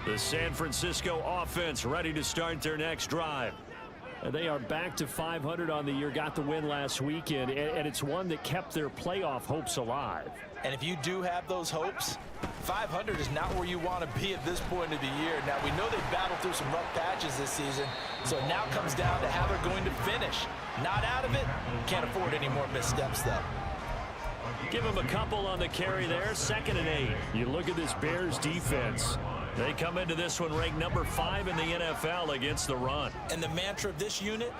The San Francisco offense ready to start their next drive. They are back to 500 on the year, got the win last weekend, and it's one that kept their playoff hopes alive. And if you do have those hopes, 500 is not where you want to be at this point of the year. Now, we know they've battled through some rough patches this season, so it now comes down to how they're going to finish. Not out of it. Can't afford any more missteps, though. Give him a couple on the carry there, 2nd and 8. You look at this Bears defense. They come into this one ranked number 5 in the NFL against the run. And the mantra of this unit,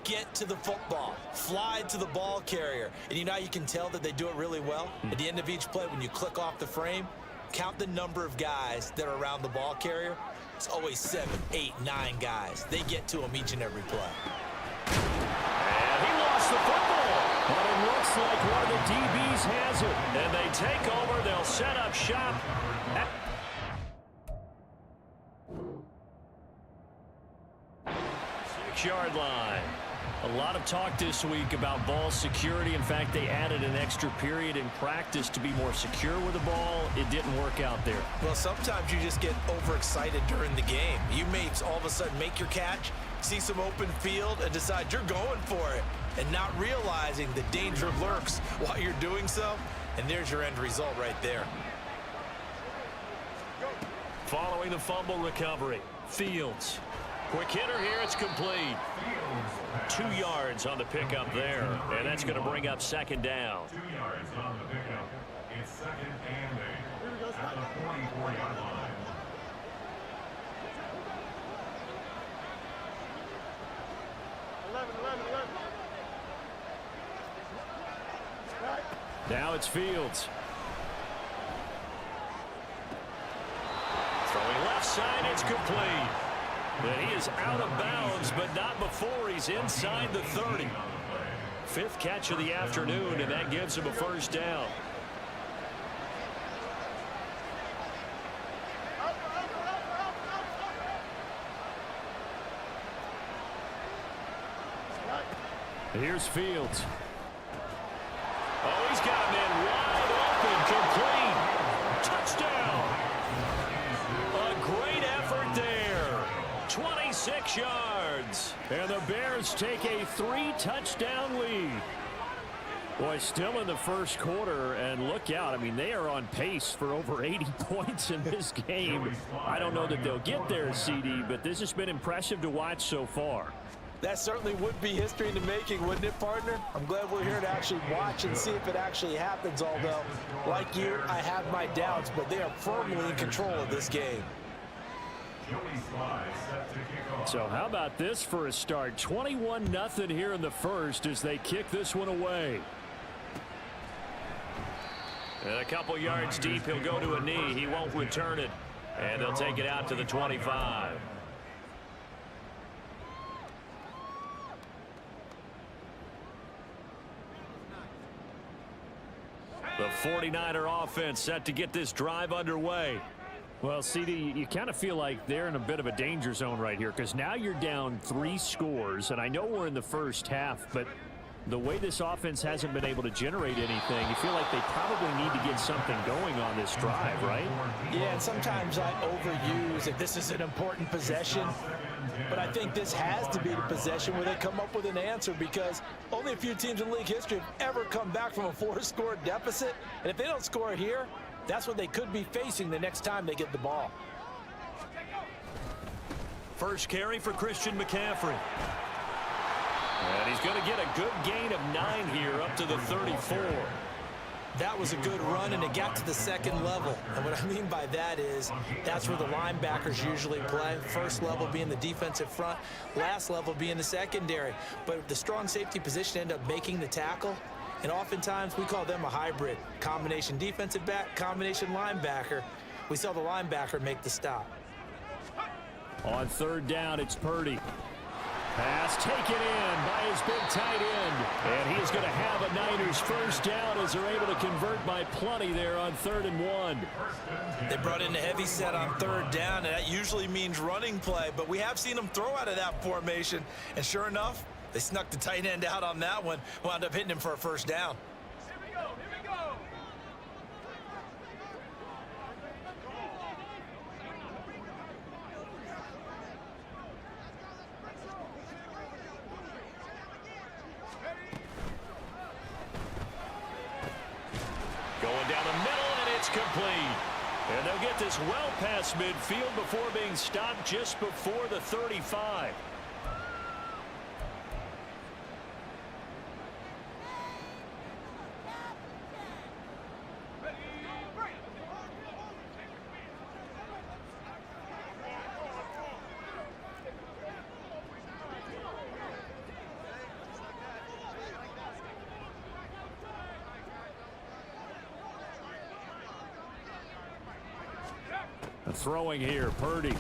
get to the football. Fly to the ball carrier. And you know how you can tell that they do it really well? At the end of each play, when you click off the frame, count the number of guys that are around the ball carrier. It's always 7, 8, 9 guys. They get to them each and every play. And he lost the football. But it looks like one of the DBs has it. And they take over. They'll set up shop. 6-yard line. A lot of talk this week about ball security. In fact, they added an extra period in practice to be more secure with the ball. It didn't work out there. Well, sometimes you just get overexcited during the game. You may all of a sudden make your catch, see some open field, and decide you're going for it, and not realizing the danger lurks while you're doing so. And there's your end result right there. Following the fumble recovery, Fields. Quick hitter here, it's complete. 2 yards on the pickup there, and that's going to bring up 2nd down. 2 yards on the pickup. It's 2nd and 8 at the 44-yard line. Now it's Fields. Throwing left side, it's complete. But he is out of bounds, but not before he's inside the 30. 5th catch of the afternoon, and that gives him a 1st down. Here's Fields. Oh, he's got him in wide open, complete. Touchdown. A great effort there. 26 yards. And the Bears take a 3-touchdown lead. Boy, still in the first quarter, and look out. I mean, they are on pace for over 80 points in this game. I don't know that they'll get there, CD, but this has been impressive to watch so far. That certainly would be history in the making, wouldn't it, partner? I'm glad we're here to actually watch and see if it actually happens, although, like you, I have my doubts, but they are firmly in control of this game. So how about this for a start? 21-0 here in the first as they kick this one away. And a couple yards deep, he'll go to a knee. He won't return it. And they'll take it out to the 25. The 49er offense set to get this drive underway. Well, CD, you kind of feel like they're in a bit of a danger zone right here because now you're down 3 scores, and I know we're in the first half, but the way this offense hasn't been able to generate anything, you feel like they probably need to get something going on this drive, right? Yeah, and sometimes I overuse if this is an important possession, but I think this has to be the possession where they come up with an answer because only a few teams in league history have ever come back from a 4-score deficit, and if they don't score here, that's what they could be facing the next time they get the ball. First carry for Christian McCaffrey. And he's going to get a good gain of 9 here up to the 34. That was a good run, and it got to the 2nd level. And what I mean by that is that's where the linebackers usually play. First level being the defensive front, last level being the secondary. But the strong safety position ended up making the tackle. And oftentimes we call them a hybrid. Combination defensive back, combination linebacker. We saw the linebacker make the stop. On 3rd down, it's Purdy. Pass taken in by his big tight end. And he is going to have a Niners 1st down as they're able to convert by plenty there on 3rd and 1. They brought in a heavy set on 3rd down, and that usually means running play. But we have seen them throw out of that formation. And sure enough, they snuck the tight end out on that one, wound up hitting him for a 1st down. Here we go, here we go. complete. And they'll get this well past midfield before being stopped just before the 35. Throwing here, Purdy.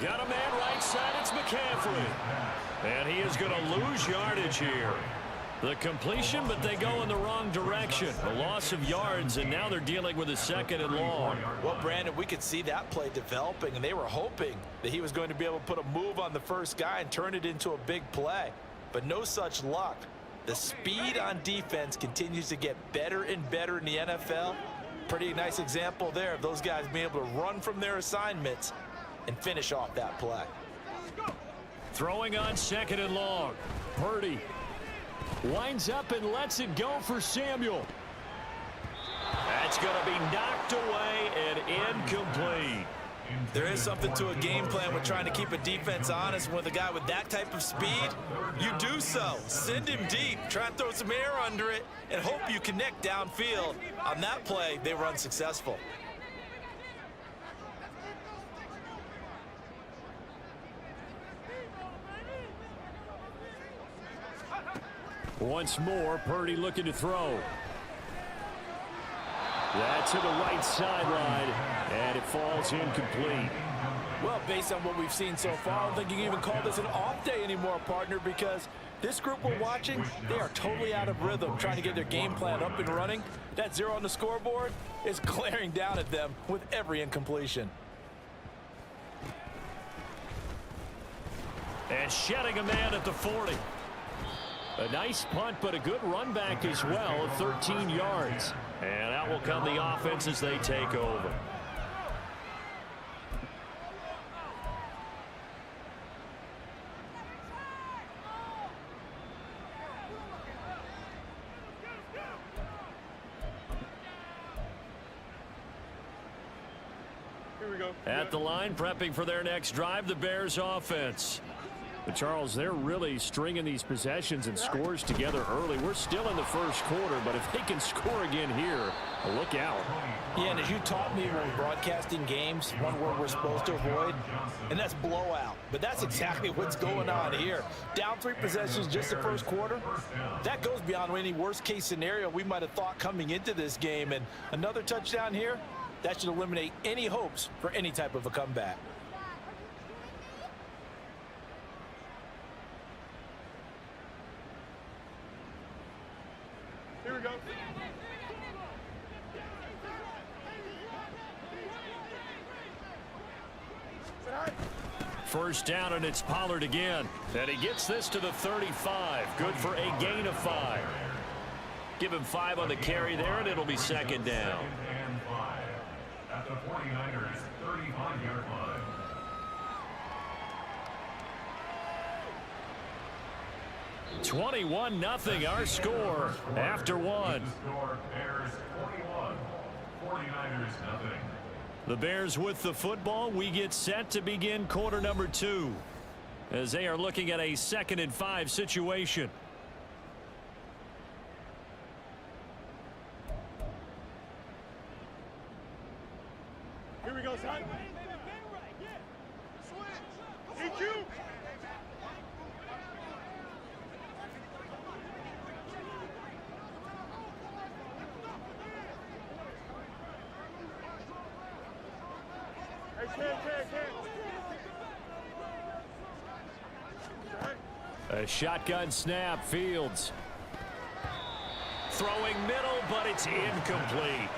Got a man right side, it's McCaffrey. And he is going to lose yardage here. The completion, but they go in the wrong direction. A loss of yards, and now they're dealing with a 2nd and long. Well, Brandon, we could see that play developing, and they were hoping that he was going to be able to put a move on the first guy and turn it into a big play. But no such luck. The speed on defense continues to get better and better in the NFL. Pretty nice example there of those guys being able to run from their assignments and finish off that play. Throwing on 2nd and long. Purdy winds up and lets it go for Samuel. That's going to be knocked away and incomplete. There is something to a game plan with trying to keep a defense honest. With a guy with that type of speed, you do so. Send him deep, try and throw some air under it, and hope you connect downfield. On that play, they were unsuccessful. Once more, Purdy looking to throw. That's to the right sideline, and it falls incomplete. Well, based on what we've seen so far, I don't think you can even call this an off day anymore, partner, because this group we're watching, they are totally out of rhythm, trying to get their game plan up and running. That 0 on the scoreboard is glaring down at them with every incompletion. And shedding a man at the 40. A nice punt, but a good run back as well, 13 yards. And out will come the offense as they take over. Here we go. At the line, prepping for their next drive, the Bears offense. But Charles, they're really stringing these possessions and scores together early. We're still in the first quarter, but if they can score again here, look out. Yeah, and as you taught me when broadcasting games, one word we're supposed to avoid, and that's blowout. But that's exactly what's going on here. Down 3 possessions just the first quarter. That goes beyond any worst-case scenario we might have thought coming into this game. And another touchdown here, that should eliminate any hopes for any type of a comeback. Here we go. First down, and it's Pollard again. And he gets this to the 35. Good for a gain of 5. Give him 5 on the carry there, and it'll be 2nd down. And 5 at the 49ers 35-yard line. 21-0 our score after 1. Score Bears 21, 49ers 0. The Bears with the football. We get set to begin quarter number 2 as they are looking at a 2nd and 5 situation. Here we go, son. EQ. A shotgun snap, Fields. Throwing middle, but it's incomplete.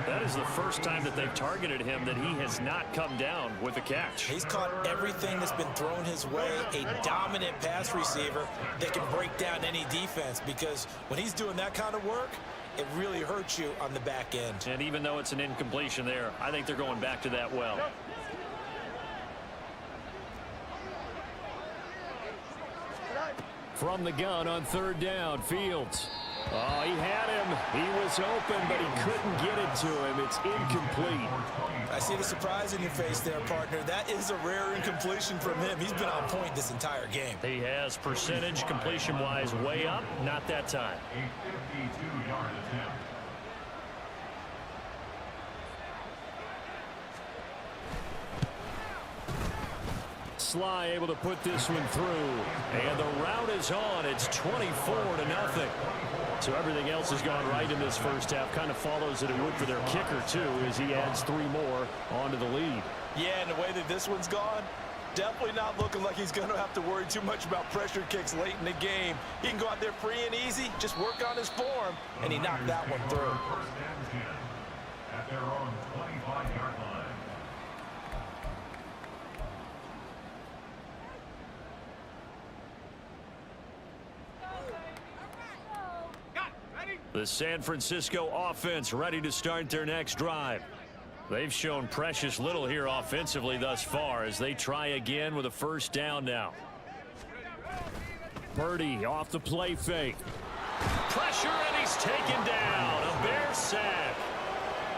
That is the first time that they've targeted him that he has not come down with a catch. He's caught everything that's been thrown his way. A dominant pass receiver that can break down any defense, because when he's doing that kind of work, it really hurts you on the back end. And even though it's an incompletion there, I think they're going back to that well. From the gun on 3rd down, Fields. Oh, he had him. He was open, but he couldn't get it to him. It's incomplete. I see the surprise in your face there, partner. That is a rare incompletion from him. He's been on point this entire game. He has percentage completion-wise way up. Not that time. A 52-yard attempt. Sly able to put this one through. And the route is on. It's 24-0. So everything else has gone right in this first half. Kind of follows that it would for their kicker, too, as he adds 3 more onto the lead. Yeah, and the way that this one's gone, definitely not looking like he's going to have to worry too much about pressure kicks late in the game. He can go out there free and easy, just work on his form, and he knocked that one through. First and 10 at their own 25-yard line. The San Francisco offense ready to start their next drive. They've shown precious little here offensively thus far as they try again with a first down now. Purdy off the play fake. Pressure, and he's taken down. A Bear sack.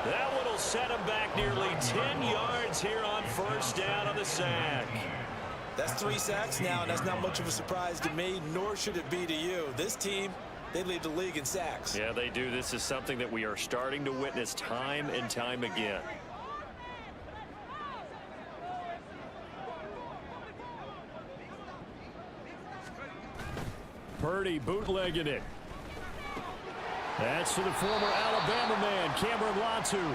That one will set him back nearly 10 yards here on first down on the sack. That's 3 sacks now, and that's not much of a surprise to me, nor should it be to you. This team, they lead the league in sacks. Yeah, they do. This is something that we are starting to witness time and time again. Purdy bootlegging it. That's to the former Alabama man, Cameron Latu.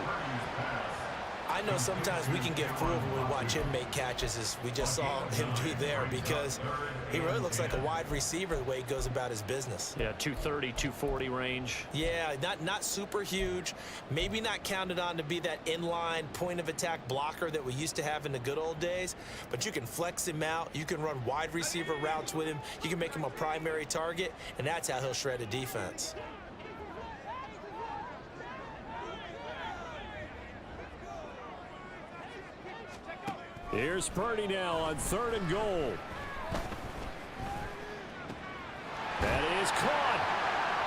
I know sometimes we can get fooled when we watch him make catches, as we just saw him do there, because he really looks like a wide receiver the way he goes about his business. Yeah, 230, 240 range. Yeah, not super huge, maybe not counted on to be that inline point of attack blocker that we used to have in the good old days, but you can flex him out, you can run wide receiver routes with him, you can make him a primary target, and that's how he'll shred a defense. Here's Purdy now on 3rd and goal. That is caught.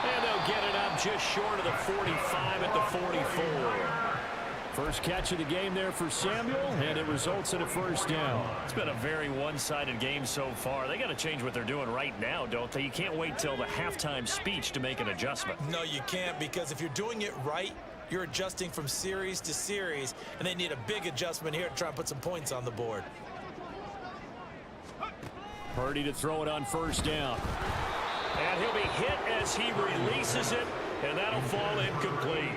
And they'll get it up just short of the 45 at the 44. First catch of the game there for Samuel, and it results in a first down. It's been a very one-sided game so far. They got to change what they're doing right now, don't they? You can't wait till the halftime speech to make an adjustment. No, you can't, because if you're doing it right, you're adjusting from series to series, and they need a big adjustment here to try and put some points on the board. Purdy to throw it on first down. And he'll be hit as he releases it, and that'll fall incomplete.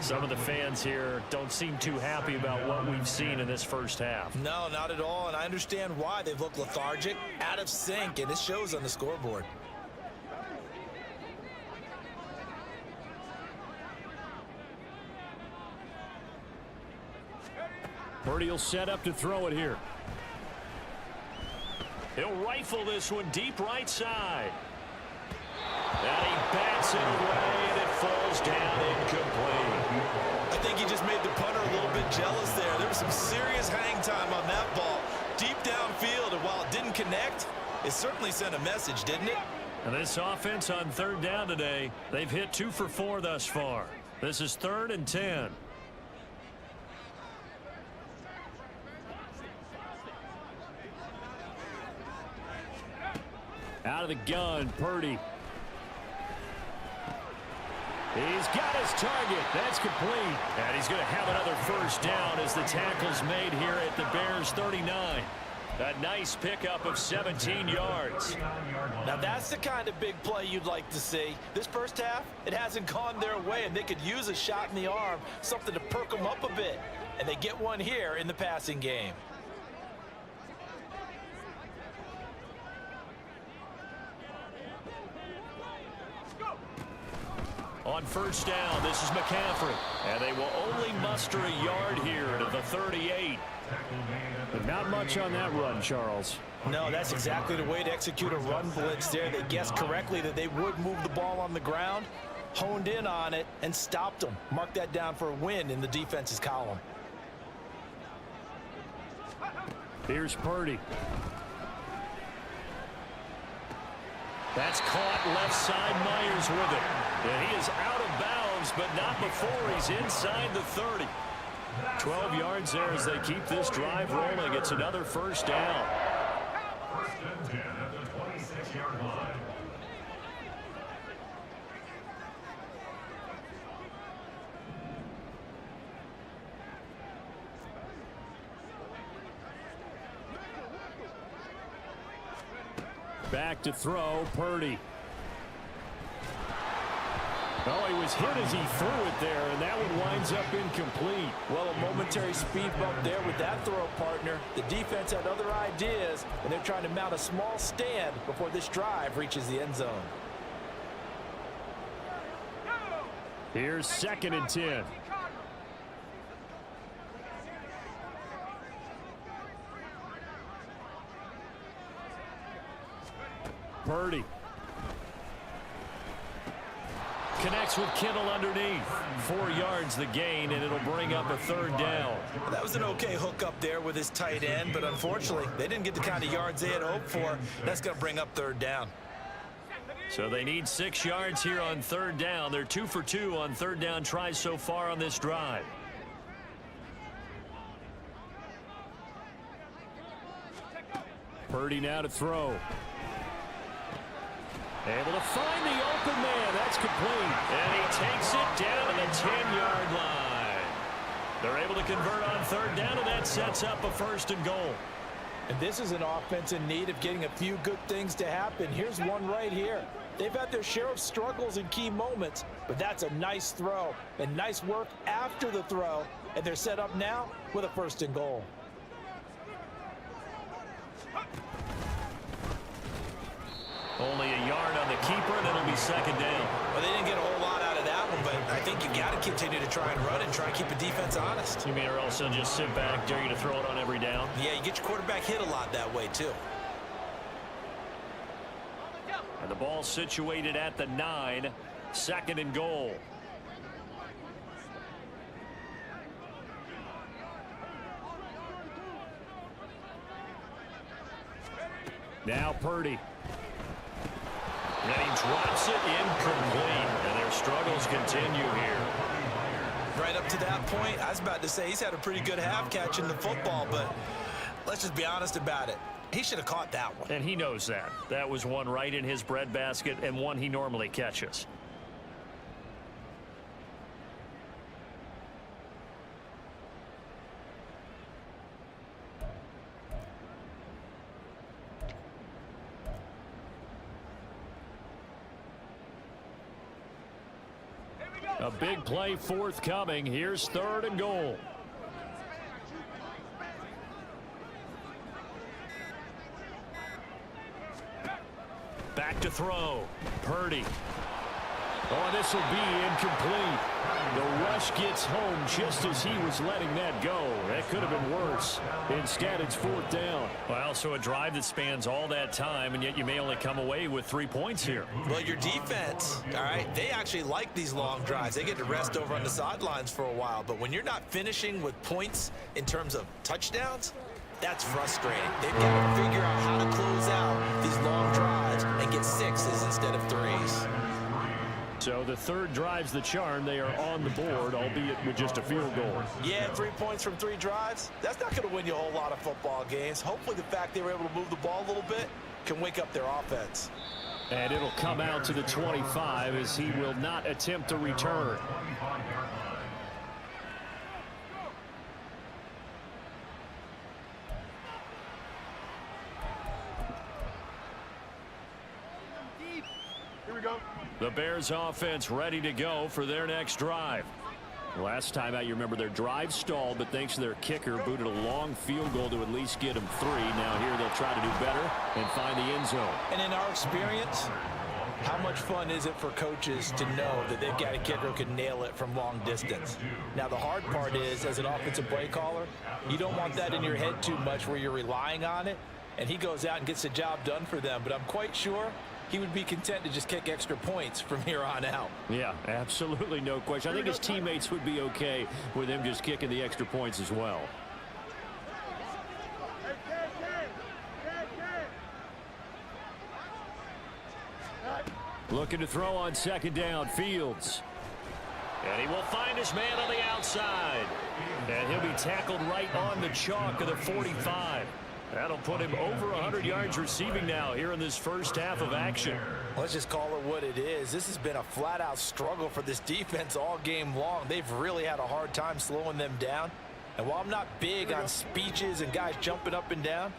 Some of the fans here don't seem too happy about what we've seen in this first half. No, not at all, and I understand why. They've looked lethargic, out of sync, and it shows on the scoreboard. Purdy will set up to throw it here. He'll rifle this one deep right side. And he bats it away, and it falls down incomplete. I think he just made the punter a little bit jealous there. There was some serious hang time on that ball. Deep downfield, and while it didn't connect, it certainly sent a message, didn't it? And this offense on 3rd down today, they've hit 2 for 4 thus far. This is 3rd and 10. Out of the gun, Purdy. He's got his target. That's complete. And he's going to have another first down as the tackle's made here at the Bears 39. A nice pickup of 17 yards. Now that's the kind of big play you'd like to see. This first half, it hasn't gone their way, and they could use a shot in the arm, something to perk them up a bit. And they get one here in the passing game. On first down, this is McCaffrey. And they will only muster a yard here to the 38. But not much on that run, Charles. No, that's exactly the way to execute a run blitz there. They guessed correctly that they would move the ball on the ground, honed in on it, and stopped them. Mark that down for a win in the defense's column. Here's Purdy. That's caught left side. Myers with it. And he is out of bounds, but not before he's inside the 30. 12 yards there as they keep this drive rolling. It's another first down. First and 10 at the 26-yard line. Back to throw, Purdy. Oh, he was hit as he threw it there, and that one winds up incomplete. Well, a momentary speed bump there with that throw, partner. The defense had other ideas, and they're trying to mount a small stand before this drive reaches the end zone. Here's 2nd and 10. Purdy. Connects with Kittle underneath. 4 yards the gain, and it'll bring up a 3rd down. That was an okay hook up there with his tight end, but unfortunately, they didn't get the kind of yards they had hoped for. That's going to bring up 3rd down. So they need 6 yards here on 3rd down. They're 2 for 2 on 3rd down tries so far on this drive. Purdy now to throw. Able to find the open man. That's complete. And he takes it down to the 10-yard line. They're able to convert on 3rd down, and that sets up a 1st and goal. And this is an offense in need of getting a few good things to happen. Here's one right here. They've had their share of struggles in key moments, but that's a nice throw and nice work after the throw. And they're set up now with a 1st and goal. Only a yard on the keeper, and it'll be 2nd down. Well, they didn't get a whole lot out of that one, but I think you got to continue to try and run and try and keep the defense honest. You mean, or else they'll just sit back, dare you to throw it on every down? Yeah, you get your quarterback hit a lot that way, too. And the ball situated at the 9, 2nd and goal. Now Purdy. And he drops it incomplete, and their struggles continue here. Right up to that point, I was about to say he's had a pretty good half catching the football, but let's just be honest about it. He should have caught that one. And he knows that. That was one right in his breadbasket and one he normally catches. A big play forthcoming. Here's 3rd and goal. Back to throw. Purdy. Oh, this will be incomplete. The rush gets home just as he was letting that go. That could have been worse. Instead, it's 4th down. Well, so a drive that spans all that time, and yet you may only come away with 3 points here. Well, your defense, all right, they actually like these long drives. They get to rest over on the sidelines for a while. But when you're not finishing with points in terms of touchdowns, that's frustrating. They've got to figure out how to close out these long drives and get 6s instead of 3s. So the 3rd drive's the charm. They are on the board, albeit with just a field goal. Yeah, 3 points from 3 drives. That's not going to win you a whole lot of football games. Hopefully the fact they were able to move the ball a little bit can wake up their offense. And it'll come out to the 25 as he will not attempt to return. Here we go. The Bears offense ready to go for their next drive. Last time out, you remember their drive stalled, but thanks to their kicker, booted a long field goal to at least get them 3. Now here they'll try to do better and find the end zone. And in our experience, how much fun is it for coaches to know that they've got a kicker who can nail it from long distance? Now, the hard part is, as an offensive play caller, you don't want that in your head too much where you're relying on it, and he goes out and gets the job done for them. But I'm quite sure he would be content to just kick extra points from here on out. Yeah, absolutely no question. I think his teammates would be okay with him just kicking the extra points as well. Looking to throw on second down. Fields. And he will find his man on the outside. And he'll be tackled right on the chalk of the 45. That'll put him over 100 yards receiving now here in this first half of action. Let's just call it what it is. This has been a flat-out struggle for this defense all game long. They've really had a hard time slowing them down. And while I'm not big on speeches and guys jumping up and down,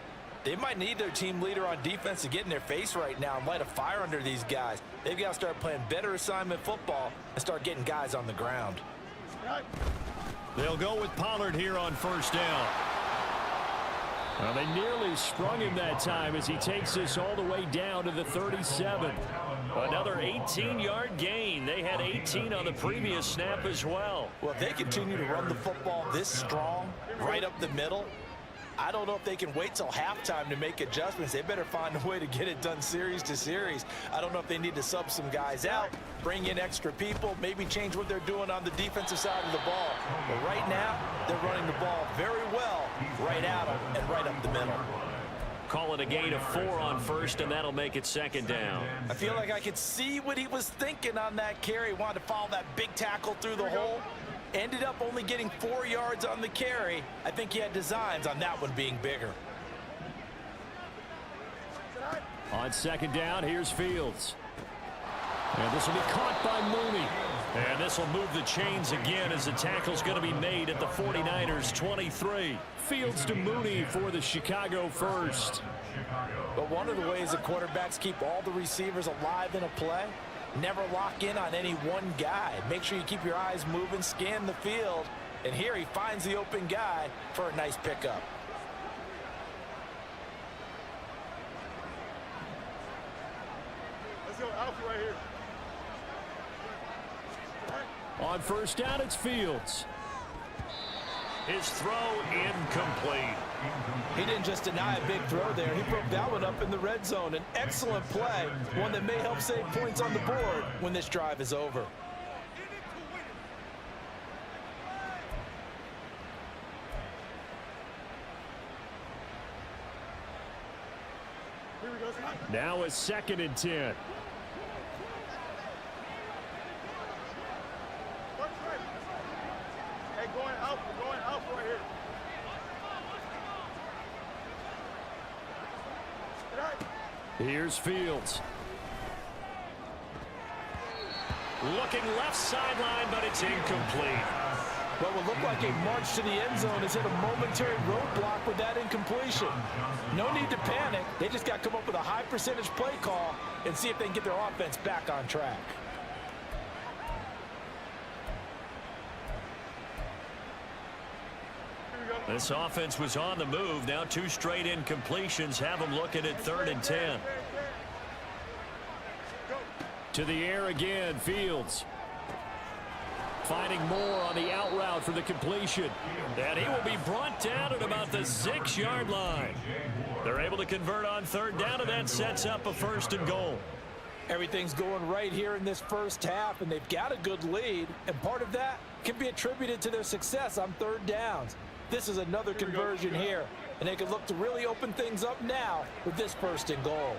they might need their team leader on defense to get in their face right now and light a fire under these guys. They've got to start playing better assignment football and start getting guys on the ground. They'll go with Pollard here on first down. Well, they nearly sprung him that time as he takes this all the way down to the 37. Another 18-yard gain. They had 18 on the previous snap as well. Well, if they continue to run the football this strong, right up the middle, I don't know if they can wait till halftime to make adjustments. They better find a way to get it done series to series. I don't know if they need to sub some guys out, bring in extra people, maybe change what they're doing on the defensive side of the ball. But right now, they're running the ball very well right at them and right up the middle. Call it a gain of 4 on first, and that'll make it second down. I feel like I could see what he was thinking on that carry. He wanted to follow that big tackle through the hole. Ended up only getting 4 yards on the carry. I think he had designs on that one being bigger. On second down, here's Fields. And this will be caught by Mooney. And this will move the chains again as the tackle's going to be made at the 49ers 23. Fields to Mooney for the Chicago first. But one of the ways that quarterbacks keep all the receivers alive in a play, never lock in on any one guy. Make sure you keep your eyes moving, scan the field. And here he finds the open guy for a nice pickup. Let's go, Alpha right here. On first down, it's Fields. His throw incomplete. He didn't just deny a big throw there. He broke that one up in the red zone. An excellent play, one that may help save points on the board when this drive is over. Now a 2nd and 10. Hey, going Alpha right here. Here's Fields. Looking left sideline, but it's incomplete. What would look like a march to the end zone has hit a momentary roadblock with that incompletion. No need to panic. They just got to come up with a high percentage play call and see if they can get their offense back on track. This offense was on the move. Now 2 straight incompletions have them looking at 3rd and 10. To the air again, Fields. Finding more on the out route for the completion. And he will be brought down at about the 6-yard line. They're able to convert on 3rd down, and that sets up a 1st and goal. Everything's going right here in this first half, and they've got a good lead, and part of that can be attributed to their success on 3rd downs. This is another conversion here, and they can look to really open things up now with this 1st and goal.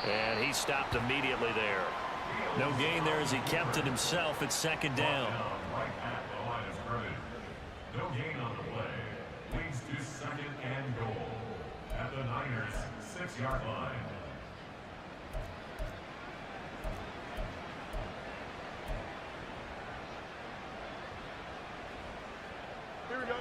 And he stopped immediately there. No gain there as he kept it himself at 2nd down. Right at the line of scrimmage. No gain on the play. Leads to 2nd and goal. At the Niners' 6-yard line. Here we go.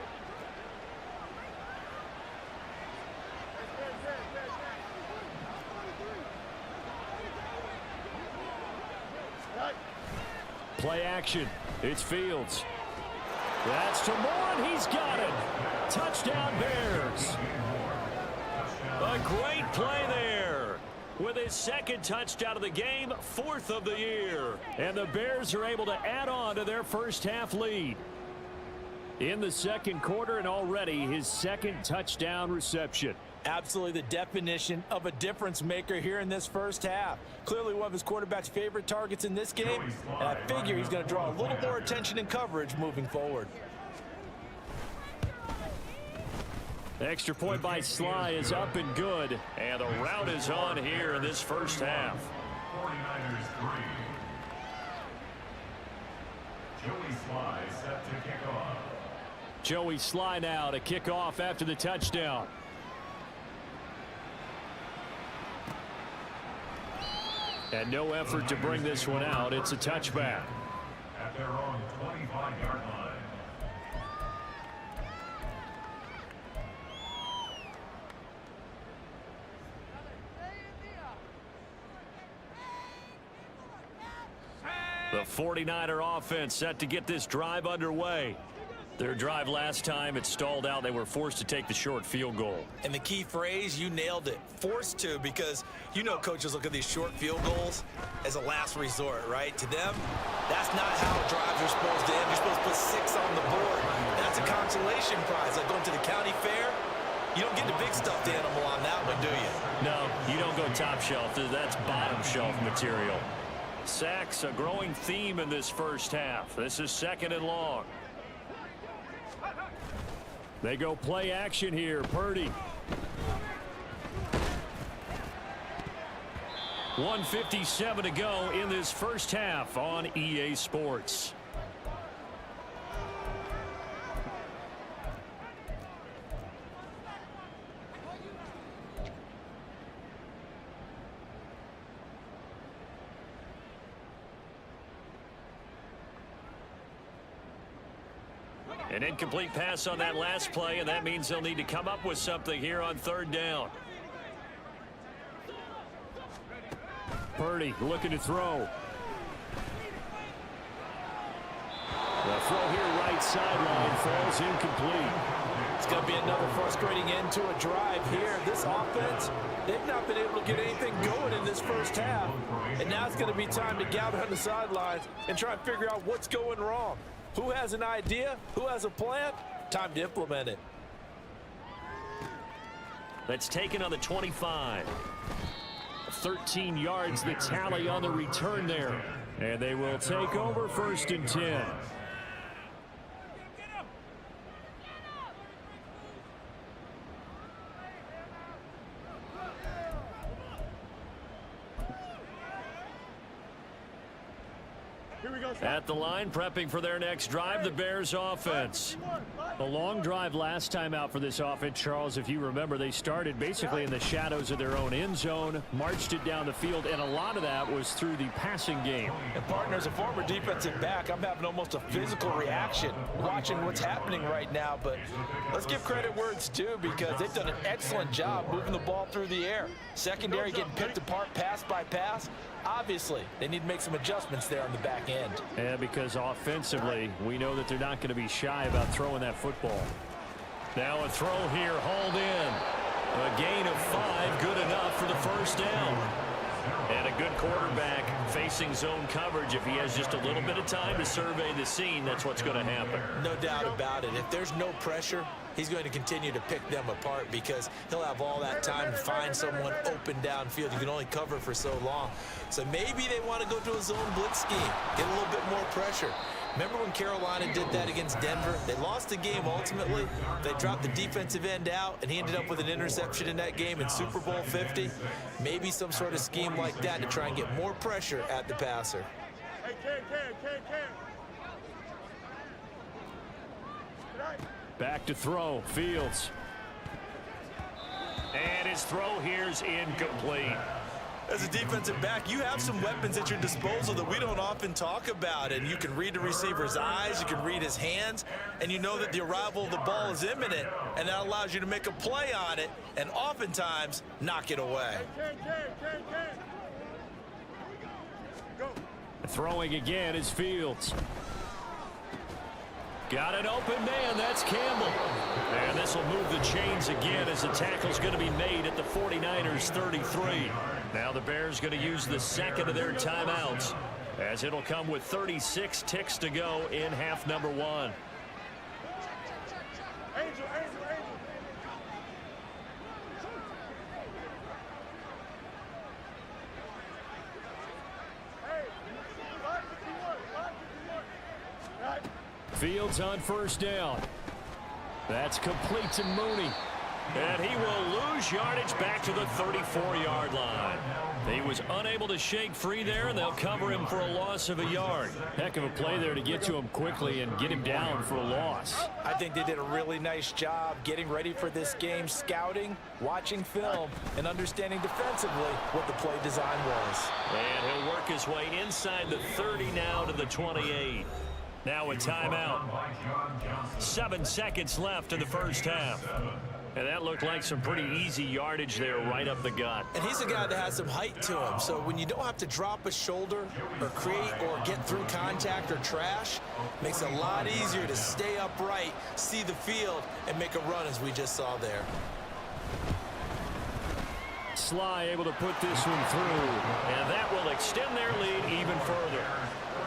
Play action. It's Fields. That's to Moore, and he's got it. Touchdown, Bears. A great play there. With his 2nd touchdown of the game, 4th of the year. And the Bears are able to add on to their first half lead. In the 2nd quarter, and already his 2nd touchdown reception. Absolutely the definition of a difference maker here in this first half. Clearly one of his quarterback's favorite targets in this game, and I figure he's going to draw a little more attention and coverage moving forward. Extra point by Sly is up and good. And the route is on here in this first half. 49ers 3. Joey Sly set to kick off. Joey Sly now to kick off after the touchdown. And no effort to bring this one out. It's a touchback. At their own 25-yard line. The 49er offense set to get this drive underway. Their drive last time, it stalled out. They were forced to take the short field goal. And the key phrase, you nailed it. Forced to, because you know coaches look at these short field goals as a last resort, right? To them, that's not how drives are supposed to end. You're supposed to put 6 on the board. That's a consolation prize. Like going to the county fair, you don't get the big stuffed animal on that one, do you? No, you don't go top shelf. That's bottom shelf material. Sacks, a growing theme in this first half. This is 2nd and long. They go play action here. Purdy. 1:57 to go in this first half on EA Sports. An incomplete pass on that last play, and that means they'll need to come up with something here on 3rd down. Purdy looking to throw. The throw here right sideline falls incomplete. It's going to be another frustrating end to a drive here. This offense, they've not been able to get anything going in this first half. And now it's going to be time to gather on the sidelines and try and figure out what's going wrong. Who has an idea? Who has a plan? Time to implement it. That's taken on the 25. 13 yards the tally on the return there. And they will take over 1st and 10. At the line, prepping for their next drive, the Bears offense. A long drive last time out for this offense, Charles. If you remember, they started basically in the shadows of their own end zone, marched it down the field, and a lot of that was through the passing game. And partner, as a former defensive back, I'm having almost a physical reaction watching what's happening right now. But let's give credit where it's due, because they've done an excellent job moving the ball through the air. Secondary getting picked apart pass by pass. Obviously, they need to make some adjustments there on the back end. Yeah, because offensively, we know that they're not going to be shy about throwing that football. Now a throw here, hauled in. A gain of 5, good enough for the 1st down. And a good quarterback facing zone coverage. If he has just a little bit of time to survey the scene, that's what's going to happen. No doubt about it. If there's no pressure, he's going to continue to pick them apart, because he'll have all that time to find someone open downfield. You can only cover for so long. So maybe they want to go to a zone blitz scheme, get a little bit more pressure. Remember when Carolina did that against Denver? They lost the game ultimately. They dropped the defensive end out, and he ended up with an interception in that game in Super Bowl 50. Maybe some sort of scheme like that to try and get more pressure at the passer. Hey, Ken. Back to throw, Fields. And his throw here's incomplete. As a defensive back, you have some weapons at your disposal that we don't often talk about. And you can read the receiver's eyes, you can read his hands, and you know that the arrival of the ball is imminent, and that allows you to make a play on it and oftentimes knock it away. Ken. Go. Throwing again is Fields. Got an open man, that's Campbell. And this will move the chains again as the tackle's going to be made at the 49ers 33. Now the Bears going to use the 2nd of their timeouts, as it'll come with 36 ticks to go in half number 1. Angel. Fields on first down. That's complete to Mooney. And he will lose yardage back to the 34-yard line. He was unable to shake free there, and they'll cover him for a loss of a yard. Heck of a play there to get to him quickly and get him down for a loss. I think they did a really nice job getting ready for this game, scouting, watching film, and understanding defensively what the play design was. And he'll work his way inside the 30 now to the 28. Now a timeout. 7 seconds left in the first half. And that looked like some pretty easy yardage there right up the gut. And he's a guy that has some height to him. So when you don't have to drop a shoulder or create or get through contact or trash, makes it a lot easier to stay upright, see the field, and make a run as we just saw there. Sly able to put this one through. And that will extend their lead even further.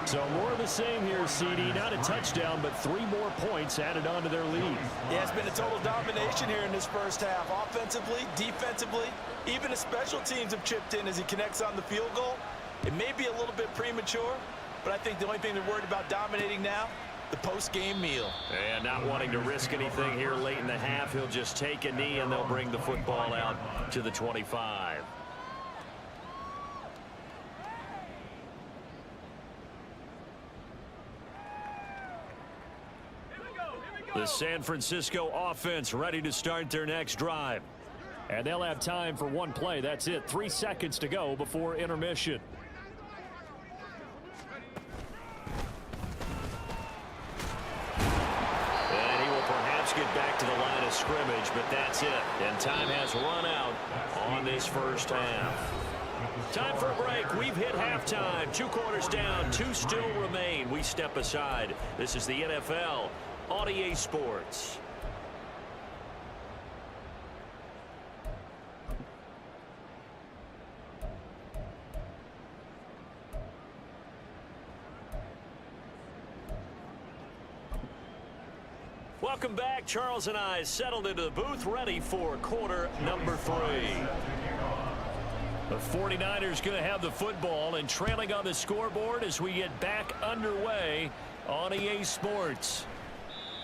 So more of the same here, CD. Not a touchdown, but 3 more points added on to their lead. Yeah, it's been a total domination here in this first half. Offensively, defensively, even the special teams have chipped in as he connects on the field goal. It may be a little bit premature, but I think the only thing they're worried about dominating now, the post-game meal. And not wanting to risk anything here late in the half, he'll just take a knee and they'll bring the football out to the 25. The San Francisco offense ready to start their next drive. And they'll have time for one play. That's it. 3 seconds to go before intermission. And he will perhaps get back to the line of scrimmage, but that's it. And time has run out on this first half. Time for a break. We've hit halftime. 2 quarters down. 2 still remain. We step aside. This is the NFL on EA Sports. Welcome back. Charles and I settled into the booth, ready for quarter number 3. The 49ers going to have the football and trailing on the scoreboard as we get back underway on EA Sports.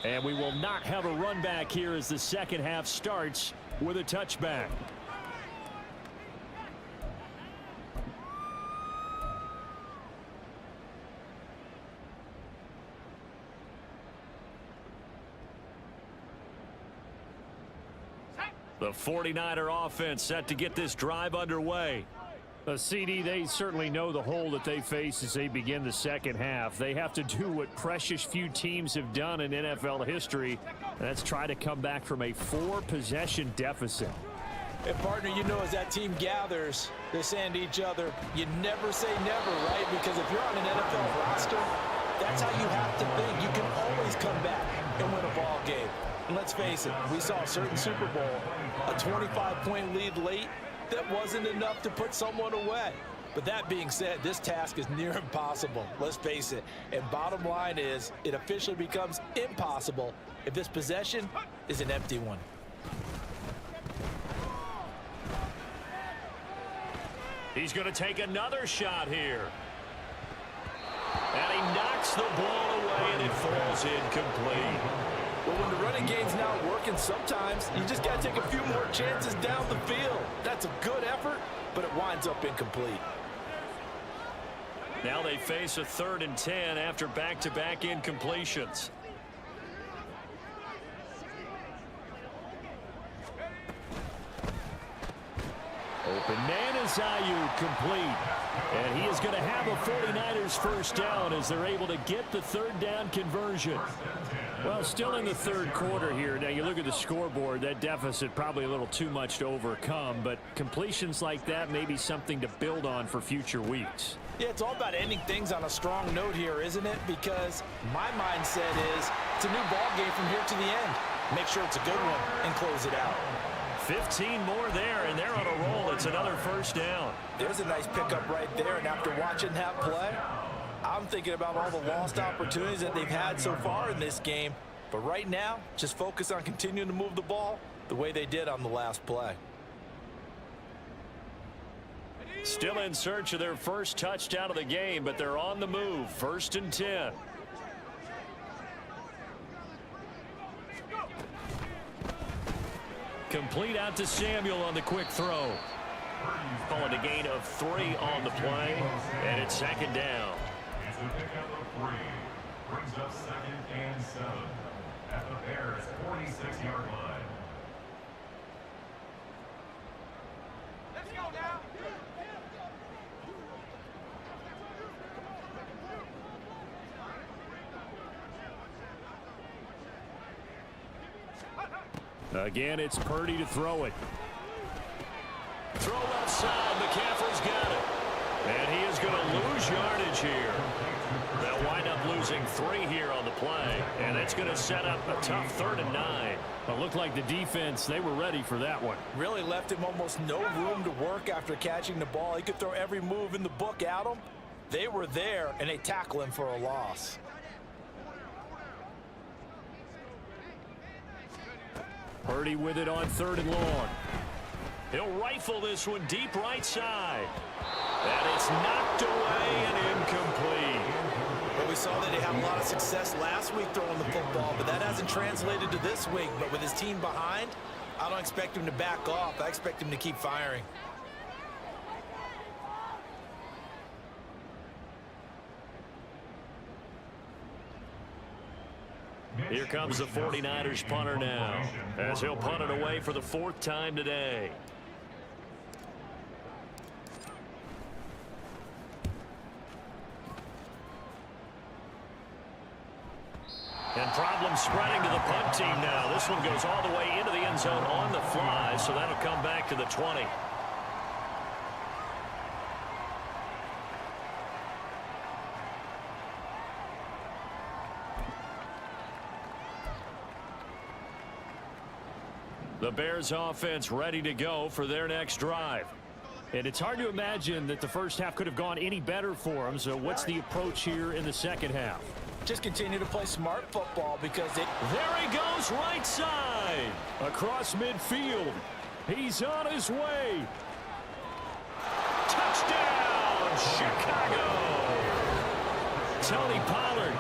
And we will not have a run back here as the second half starts with a touchback. The 49er offense set to get this drive underway. CD, they certainly know the hole that they face as they begin the second half. They have to do what precious few teams have done in NFL history. That's try to come back from a 4-possession deficit. And partner, you know, as that team gathers, they're saying to each other, you never say never, right? Because if you're on an NFL roster, that's how you have to think. You can always come back and win a ball game. And let's face it, we saw a certain Super Bowl, a 25-point lead late, that wasn't enough to put someone away. But that being said, this task is near impossible. Let's face it. And bottom line is, it officially becomes impossible if this possession is an empty one. He's going to take another shot here. And he knocks the ball away, and it falls incomplete. Well, when the running game's not working, sometimes you just got to take a few more chances down the field. That's a good effort, but it winds up incomplete. Now they face a 3rd and 10 after back-to-back incompletions. Open man is Ayuk, complete. And he is going to have a 49ers first down as they're able to get the 3rd down conversion. Well, still in the 3rd quarter here. Now, you look at the scoreboard, that deficit probably a little too much to overcome, but completions like that may be something to build on for future weeks. Yeah, it's all about ending things on a strong note here, isn't it? Because my mindset is it's a new ball game from here to the end. Make sure it's a good one and close it out. 15 more there, and they're on a roll. It's another first down. There's a nice pickup right there, and after watching that play, I'm thinking about all the lost opportunities that they've had so far in this game. But right now, just focus on continuing to move the ball the way they did on the last play. Still in search of their first touchdown of the game, but they're on the move. 1st and 10. Complete out to Samuel on the quick throw. Calling a gain of 3 on the play, and it's second down. It's a pickup of 3. Brings up 2nd and 7 at the Bears' 46-yard line. Let's go now. Again, it's Purdy to throw it. Throw outside. McCaffrey's got it. And he is going to lose yardage here. They'll wind up losing 3 here on the play. And it's going to set up a tough 3rd and 9. It looked like the defense, they were ready for that one. Really left him almost no room to work after catching the ball. He could throw every move in the book at him. They were there, and they tackle him for a loss. Purdy with it on 3rd and long. He'll rifle this one deep right side. And it's knocked away and incomplete. Well, we saw that he had a lot of success last week throwing the football, but that hasn't translated to this week. But with his team behind, I don't expect him to back off. I expect him to keep firing. Here comes the 49ers punter now, as he'll punt it away for the 4th time today. And problems spreading to the punt team now. This one goes all the way into the end zone on the fly, so that'll come back to the 20. The Bears offense ready to go for their next drive. And it's hard to imagine that the first half could have gone any better for them. So what's the approach here in the second half? Just continue to play smart football because it... There he goes, right side. Across midfield. He's on his way. Touchdown, Chicago. Tony Pollard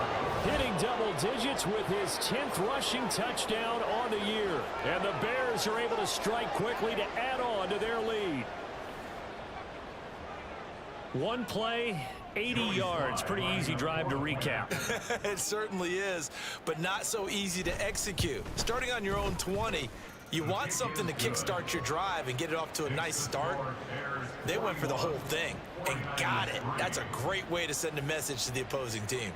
hitting double digits with his 10th rushing touchdown on the year. And the Bears are able to strike quickly to add on to their lead. One play, 80 yards. Pretty easy drive to recap. It certainly is, but not so easy to execute. Starting on your own 20, you want something to kickstart your drive and get it off to a nice start. They went for the whole thing and got it. That's a great way to send a message to the opposing team.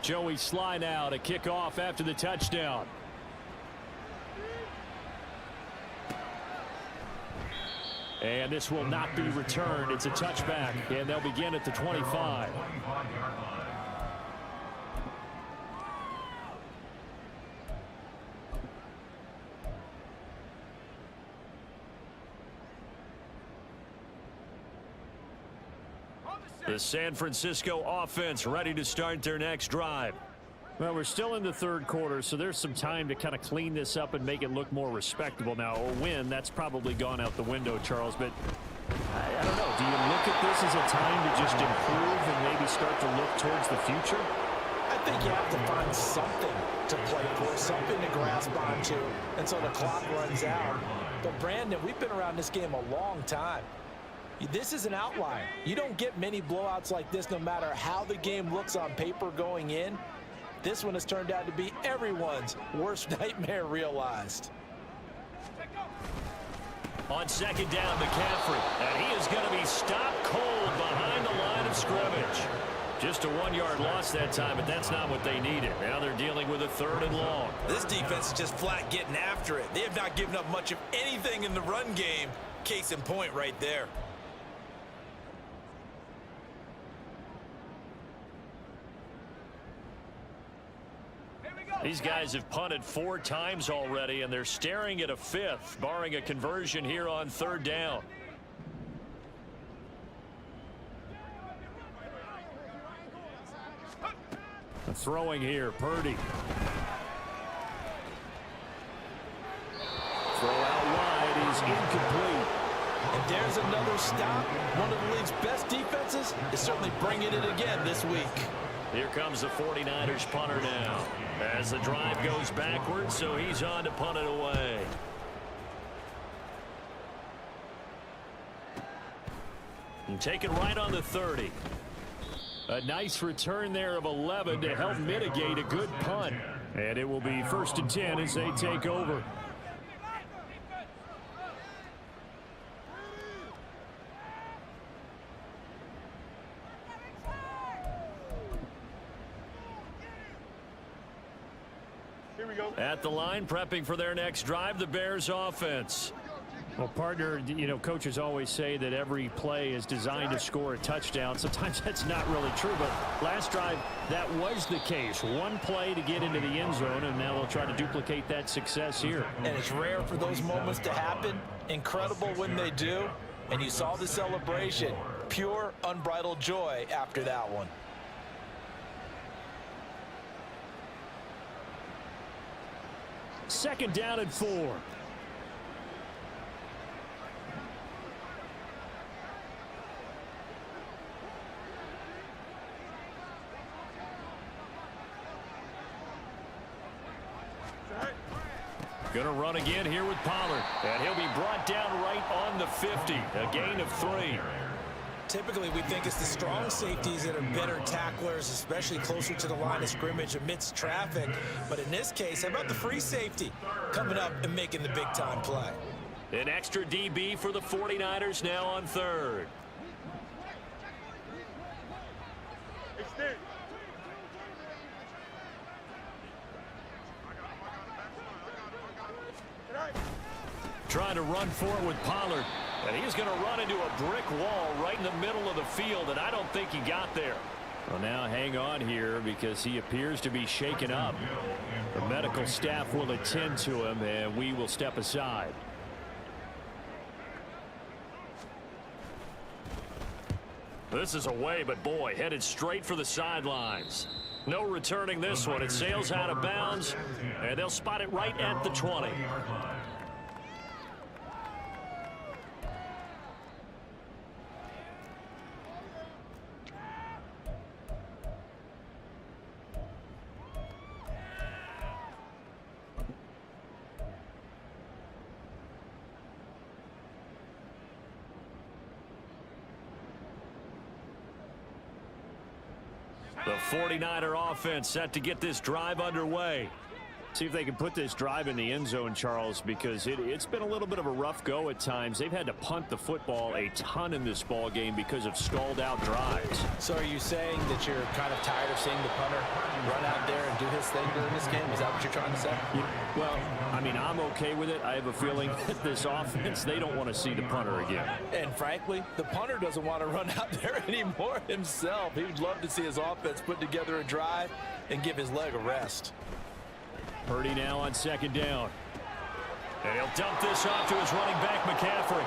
Joey Sly now to kick off after the touchdown. And this will not be returned. It's a touchback, and they'll begin at the 25. The San Francisco offense ready to start their next drive. Well, we're still in the 3rd quarter, so there's some time to kind of clean this up and make it look more respectable. Now, a win, that's probably gone out the window, Charles, but I don't know. Do you look at this as a time to just improve and maybe start to look towards the future? I think you have to find something to play for, something to grasp onto until the clock runs out. But, Brandon, we've been around this game a long time. This is an outlier. You don't get many blowouts like this no matter how the game looks on paper going in. This one has turned out to be everyone's worst nightmare realized. On 2nd down, McCaffrey. And he is going to be stopped cold behind the line of scrimmage. Just a 1-yard loss that time, but that's not what they needed. Now they're dealing with a 3rd and long. This defense is just flat getting after it. They have not given up much of anything in the run game. Case in point right there. These guys have punted 4 times already, and they're staring at a 5th, barring a conversion here on 3rd down. Throwing here, Purdy. Throw out wide is incomplete. And there's another stop. One of the league's best defenses is certainly bringing it again this week. Here comes the 49ers punter now. As the drive goes backwards, so he's on to punt it away. And taken right on the 30. A nice return there of 11 to help mitigate a good punt. And it will be 1st and 10 as they take over. At the line, prepping for their next drive, the Bears offense. Well, partner, you know, coaches always say that every play is designed to score a touchdown. Sometimes that's not really true, but last drive, that was the case. One play to get into the end zone, and now they'll try to duplicate that success here. And it's rare for those moments to happen. Incredible when they do. And you saw the celebration. Pure, unbridled joy after that one. Second down and 4. Going to run again here with Pollard. And he'll be brought down right on the 50. A gain of 3. Typically, we think it's the strong safeties that are better tacklers, especially closer to the line of scrimmage amidst traffic. But in this case, how about the free safety coming up and making the big-time play? An extra DB for the 49ers now on 3rd. Trying to run for it with Pollard. And he's going to run into a brick wall right in the middle of the field, and I don't think he got there. Well, now hang on here because he appears to be shaken up. The medical staff will attend to him, and we will step aside. This is away, but boy, headed straight for the sidelines. No returning this one. It sails out of bounds, and they'll spot it right at the 20. The 49er offense set to get this drive underway. See if they can put this drive in the end zone, Charles, because it's been a little bit of a rough go at times. They've had to punt the football a ton in this ball game because of stalled out drives. So are you saying that you're kind of tired of seeing the punter run out there and do his thing during this game? Is that what you're trying to say? Well, I mean, I'm okay with it. I have a feeling that this offense, they don't want to see the punter again. And frankly, the punter doesn't want to run out there anymore himself. He would love to see his offense put together a drive and give his leg a rest. Purdy now on 2nd down. And he'll dump this off to his running back, McCaffrey.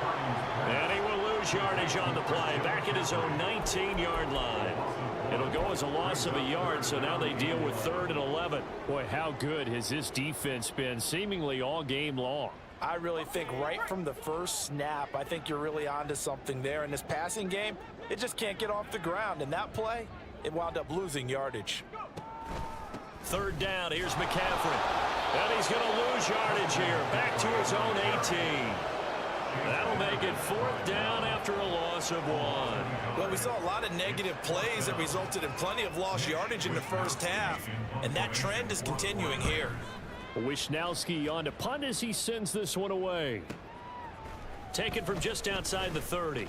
And he will lose yardage on the play, back at his own 19-yard line. It'll go as a loss of a yard, so now they deal with 3rd and 11. Boy, how good has this defense been seemingly all game long? I really think right from the first snap, I think you're really onto something there. In this passing game, it just can't get off the ground. And that play, it wound up losing yardage. 3rd down, here's McCaffrey. And he's going to lose yardage here, back to his own 18. That'll make it 4th down after a loss of 1. Well, we saw a lot of negative plays that resulted in plenty of lost yardage in the first half, and that trend is continuing here. Wisnowski on to punt as he sends this one away. Taken from just outside the 30.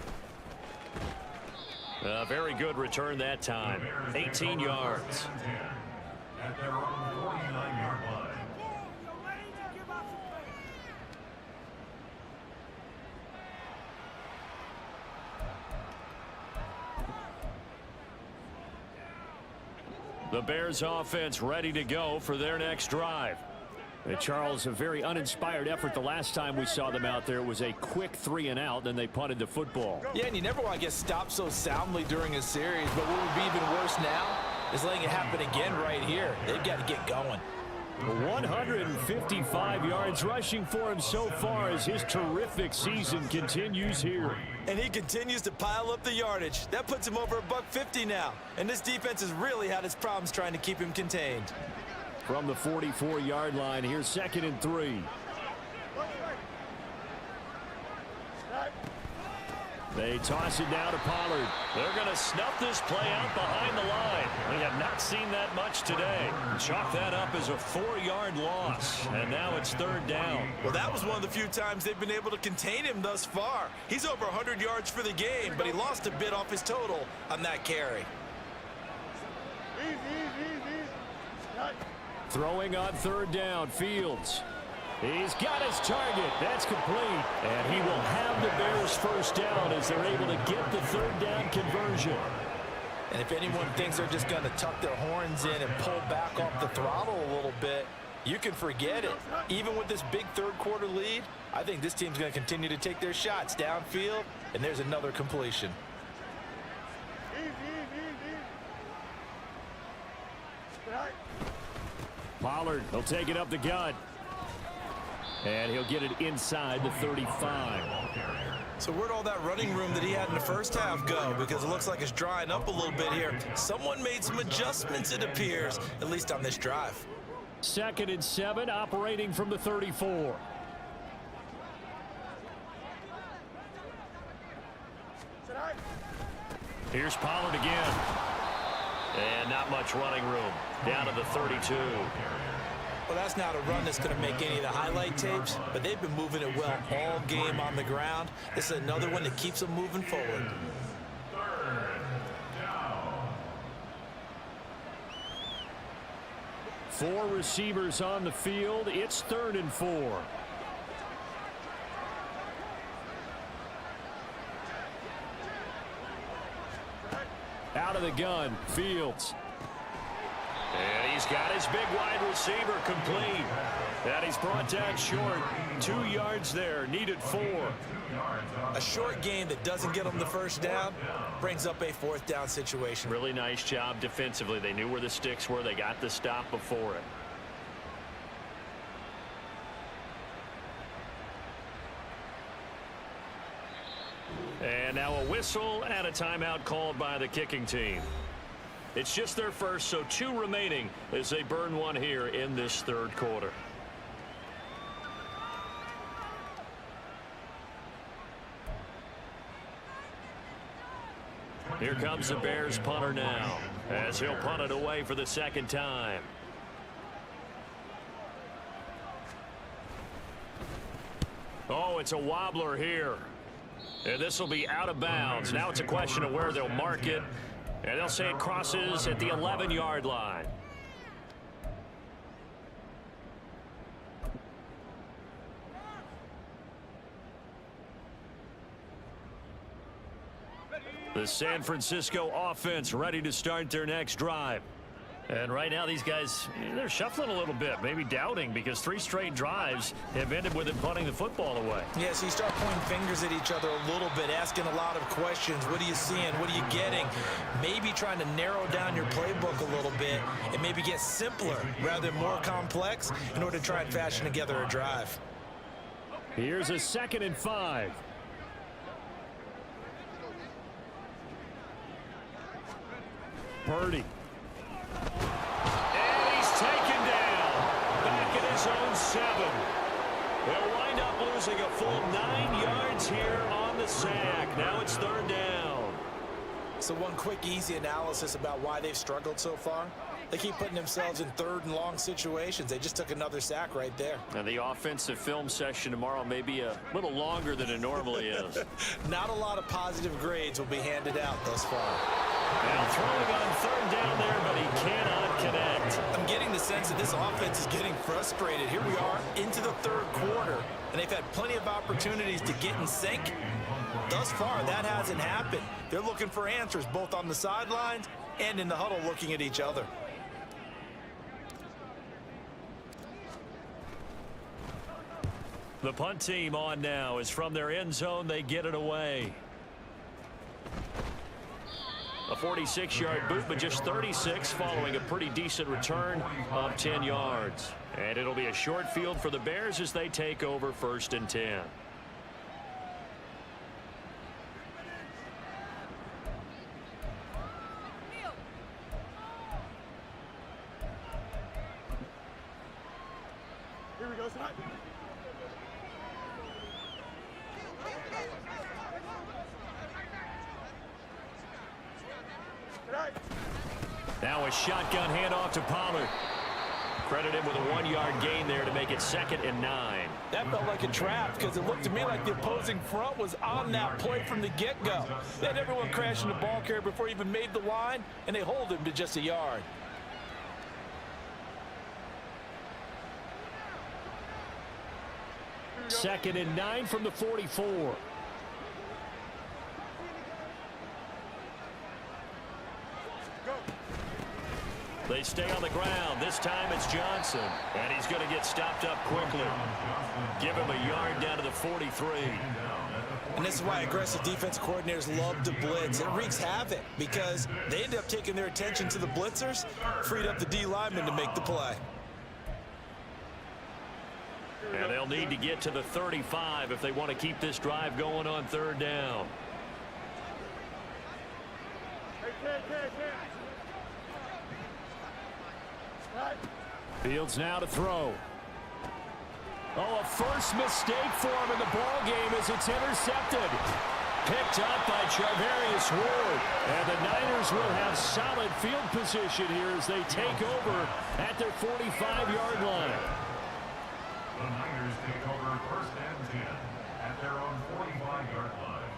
A very good return that time, 18 yards. At their own 49-yard line. The Bears offense ready to go for their next drive. Charles, a very uninspired effort the last time we saw them out there. It was a quick 3 and out, then they punted the football. Yeah, and you never want to get stopped so soundly during a series, but what would be even worse now is letting it happen again right here. They've got to get going. 155 yards rushing for him so far as his terrific season continues here. And he continues to pile up the yardage. That puts him over $150 now. And this defense has really had its problems trying to keep him contained. From the 44-yard line, here's 2nd and 3. They toss it down to Pollard. They're going to snuff this play out behind the line. We have not seen that much today. Chalk that up as a 4-yard loss. And now it's 3rd down. Well, that was one of the few times they've been able to contain him thus far. He's over 100 yards for the game, but he lost a bit off his total on that carry. Throwing on 3rd down, Fields. He's got his target. That's complete. And he will have the Bears first down as they're able to get the 3rd down conversion. And if anyone thinks they're just going to tuck their horns in and pull back off the throttle a little bit, you can forget it. Even with this big 3rd quarter lead, I think this team's going to continue to take their shots downfield, and there's another completion. Pollard, he'll take it up the gut. And he'll get it inside the 35. So where'd all that running room that he had in the first half go? Because it looks like it's drying up a little bit here. Someone made some adjustments, it appears, at least on this drive. 2nd and 7, operating from the 34. Here's Pollard again. And not much running room. Down to the 32. Well, that's not a run that's going to make any of the highlight tapes, but they've been moving it well all game on the ground. This is another one that keeps them moving forward. 4 receivers on the field. It's 3rd and 4. Out of the gun, Fields. And he's got his big wide receiver complete. And he's brought down short. 2 yards there, needed 4. A short gain that doesn't get them the first down brings up a 4th down situation. Really nice job defensively. They knew where the sticks were. They got the stop before it. And now a whistle and a timeout called by the kicking team. It's just their first, so 2 remaining as they burn one here in this 3rd quarter. Here comes the Bears punter now as he'll punt it away for the 2nd time. Oh, it's a wobbler here. And this will be out of bounds. Now it's a question of where they'll mark it. And they'll say it crosses at the 11-yard line. The San Francisco offense ready to start their next drive. And right now these guys, they're shuffling a little bit, maybe doubting, because 3 straight drives have ended with them punting the football away. Yeah, so you start pointing fingers at each other a little bit, asking a lot of questions. What are you seeing? What are you getting? Maybe trying to narrow down your playbook a little bit and maybe get simpler rather than more complex in order to try and fashion together a drive. Here's a 2nd and 5. Purdy. And he's taken down. Back at his own 7. They'll wind up losing a full 9 yards here on the sack. Now it's 3rd down. So one quick, easy analysis about why they've struggled so far. They keep putting themselves in 3rd and long situations. They just took another sack right there. And the offensive film session tomorrow may be a little longer than it normally is. Not a lot of positive grades will be handed out thus far. Now throwing on 3rd down there, but he cannot connect. I'm getting the sense that this offense is getting frustrated. Here we are into the 3rd quarter, and they've had plenty of opportunities to get in sync. Thus far, that hasn't happened. They're looking for answers both on the sidelines and in the huddle looking at each other. The punt team on now is from their end zone. They get it away. A 46-yard boot, but just 36 following a pretty decent return of 10 yards. And it'll be a short field for the Bears as they take over 1st and 10. Here we go, son. Now a shotgun handoff to Pollard. Credit him with a 1-yard gain there to make it 2nd and 9. That felt like a trap because it looked to me like the opposing front was on that play from the get-go. They had everyone crashing the ball carrier before he even made the line, and they hold him to just a yard. Second and 9 from the 44. They stay on the ground. This time it's Johnson. And he's going to get stopped up quickly. Give him a yard down to the 43. And this is why aggressive defense coordinators love to blitz. It wreaks havoc because they end up taking their attention to the blitzers, freed up the D lineman to make the play. And they'll need to get to the 35 if they want to keep this drive going on 3rd down. Fields now to throw. Oh, a first mistake for him in the ball game as it's intercepted. Picked up by Charvarius Ward. And the Niners will have solid field position here as they take over at their 45-yard line. The Niners take over 1st and 10 at their own 45-yard line.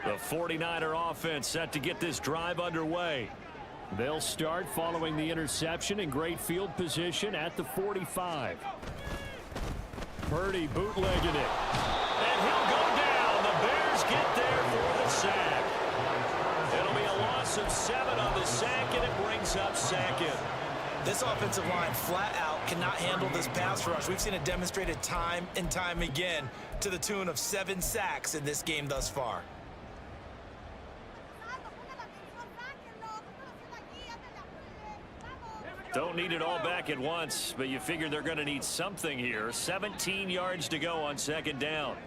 The 49er offense set to get this drive underway. They'll start following the interception in great field position at the 45. Purdy bootlegging it. And he'll go down. The Bears get there for the sack. It'll be a loss of 7 on the sack, and it brings up 2nd. This offensive line flat out cannot handle this pass rush. We've seen it demonstrated time and time again to the tune of 7 sacks in this game thus far. Don't need it all back at once, but you figure they're going to need something here. 17 yards to go on 2nd down.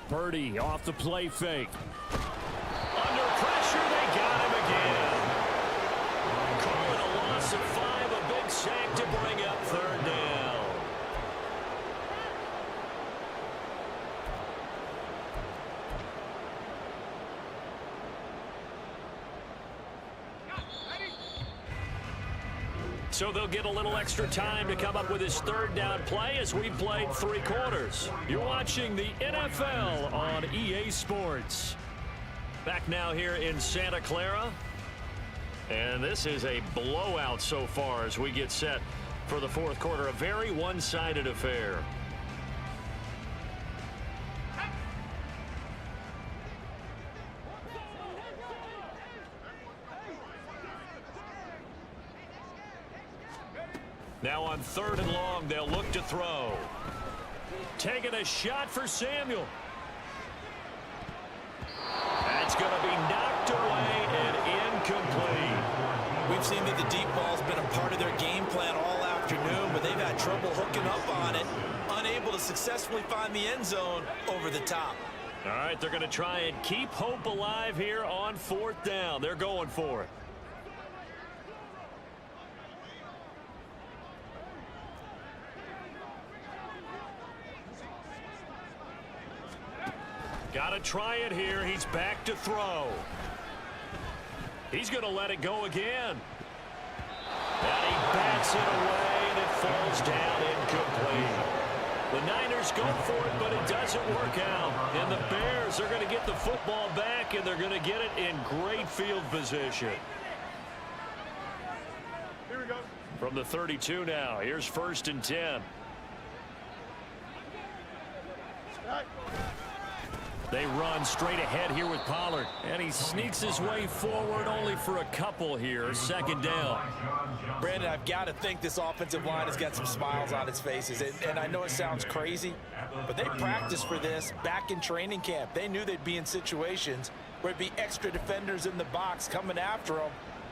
Purdy off the play fake. Under pressure, they got him again. Calling a loss of 5, a big sack to bring up 3rd down. So they'll get a little extra time to come up with his 3rd down play as we played 3 quarters. You're watching the NFL on EA Sports. Back now here in Santa Clara. And this is a blowout so far as we get set for the 4th quarter. A very one-sided affair. Now on 3rd and long, they'll look to throw. Taking a shot for Samuel. That's going to be knocked away and incomplete. We've seen that the deep ball's been a part of their game plan all afternoon, but they've had trouble hooking up on it, unable to successfully find the end zone over the top. All right, they're going to try and keep hope alive here on 4th down. They're going for it. Got to try it here. He's back to throw. He's going to let it go again. And he bats it away, and it falls down incomplete. The Niners go for it, but it doesn't work out. And the Bears are going to get the football back, and they're going to get it in great field position. Here we go. From the 32 now, here's 1st and 10. They run straight ahead here with Pollard. And he sneaks his way forward only for a couple here. Second down. Brandon, I've got to think this offensive line has got some smiles on its faces. And I know it sounds crazy, but they practiced for this back in training camp. They knew they'd be in situations where it'd be extra defenders in the box coming after them,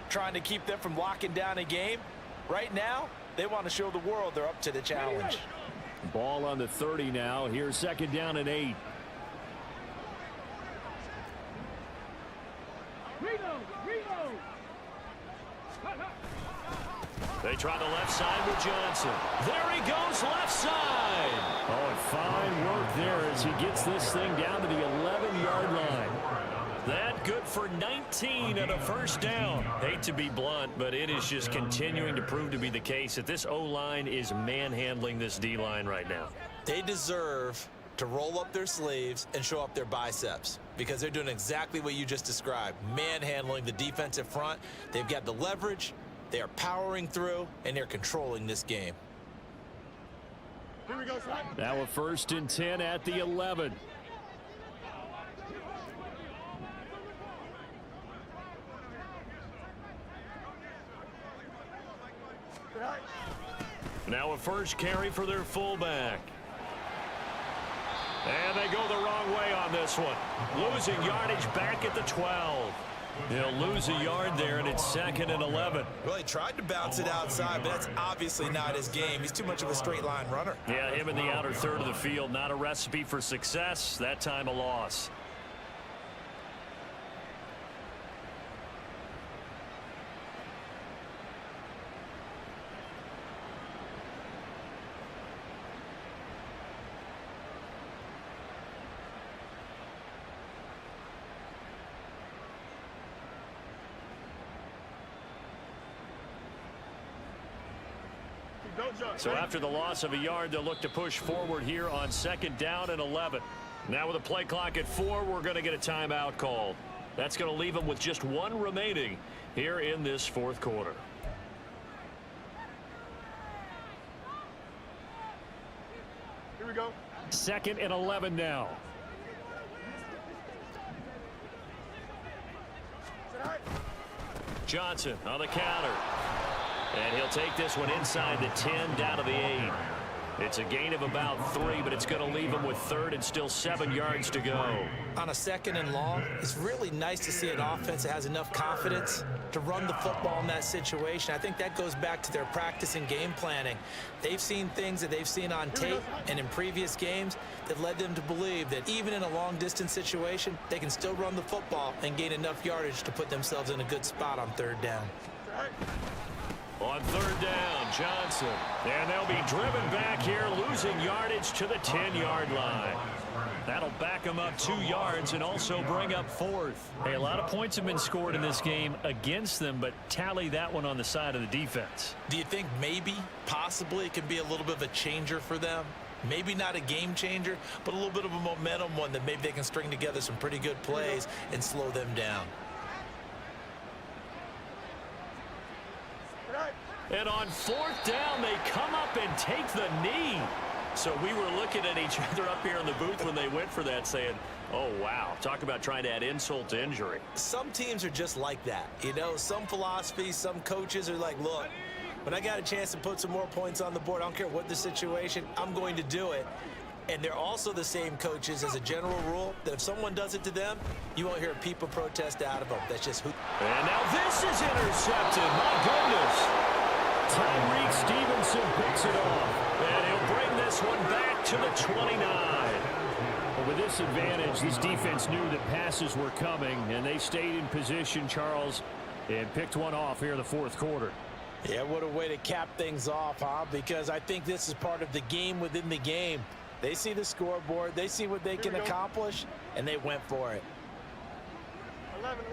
trying to keep them from locking down a game. Right now, they want to show the world they're up to the challenge. Ball on the 30 now. Here's second down and 8. They try the left side with Johnson. There he goes, left side. Oh, and fine work there as he gets this thing down to the 11-yard line. That good for 19 and a first down. Hate to be blunt, but it is just continuing to prove to be the case that this O-line is manhandling this D-line right now. They deserve to roll up their sleeves and show up their biceps because they're doing exactly what you just described, manhandling the defensive front. They've got the leverage, they are powering through, and they're controlling this game. Here we go, son. Now a 1st and 10 at the 11. Now a first carry for their fullback. And they go the wrong way on this one. Losing yardage back at the 12. He'll lose a yard there, and it's 2nd and 11. Well, he tried to bounce it outside, but that's obviously not his game. He's too much of a straight line runner. Yeah, him in the outer third of the field. Not a recipe for success. That time a loss. So after the loss of a yard, they'll look to push forward here on 2nd down and 11. Now with a play clock at 4, we're going to get a timeout called. That's going to leave them with just 1 remaining here in this 4th quarter. Here we go. 2nd and 11 now. Johnson on the counter. And he'll take this one inside the 10 down to the 8. It's a gain of about 3, but it's going to leave him with 3rd and still 7 yards to go. On a 2nd and long, it's really nice to see an offense that has enough confidence to run the football in that situation. I think that goes back to their practice and game planning. They've seen things that they've seen on tape and in previous games that led them to believe that even in a long-distance situation, they can still run the football and gain enough yardage to put themselves in a good spot on 3rd down. On 3rd down, Johnson. And they'll be driven back here, losing yardage to the 10-yard line. That'll back them up 2 yards and also bring up 4th. Hey, a lot of points have been scored in this game against them, but tally that one on the side of the defense. Do you think maybe, possibly, it could be a little bit of a changer for them? Maybe not a game changer, but a little bit of a momentum one that maybe they can string together some pretty good plays and slow them down. And on 4th down, they come up and take the knee. So we were looking at each other up here in the booth when they went for that saying, oh, wow, talk about trying to add insult to injury. Some teams are just like that. You know, some philosophies, some coaches are like, look, when I got a chance to put some more points on the board, I don't care what the situation, I'm going to do it. And they're also the same coaches as a general rule that if someone does it to them, you won't hear people protest out of them. That's just who. And now this is intercepted. My goodness. Tyreek Stevenson picks it off. And he'll bring this one back to the 29. But with this advantage, this defense knew that passes were coming, and they stayed in position, Charles, and picked one off here in the 4th quarter. Yeah, what a way to cap things off, huh? Because I think this is part of the game within the game. They see the scoreboard, they see what they can accomplish, and they went for it. 11.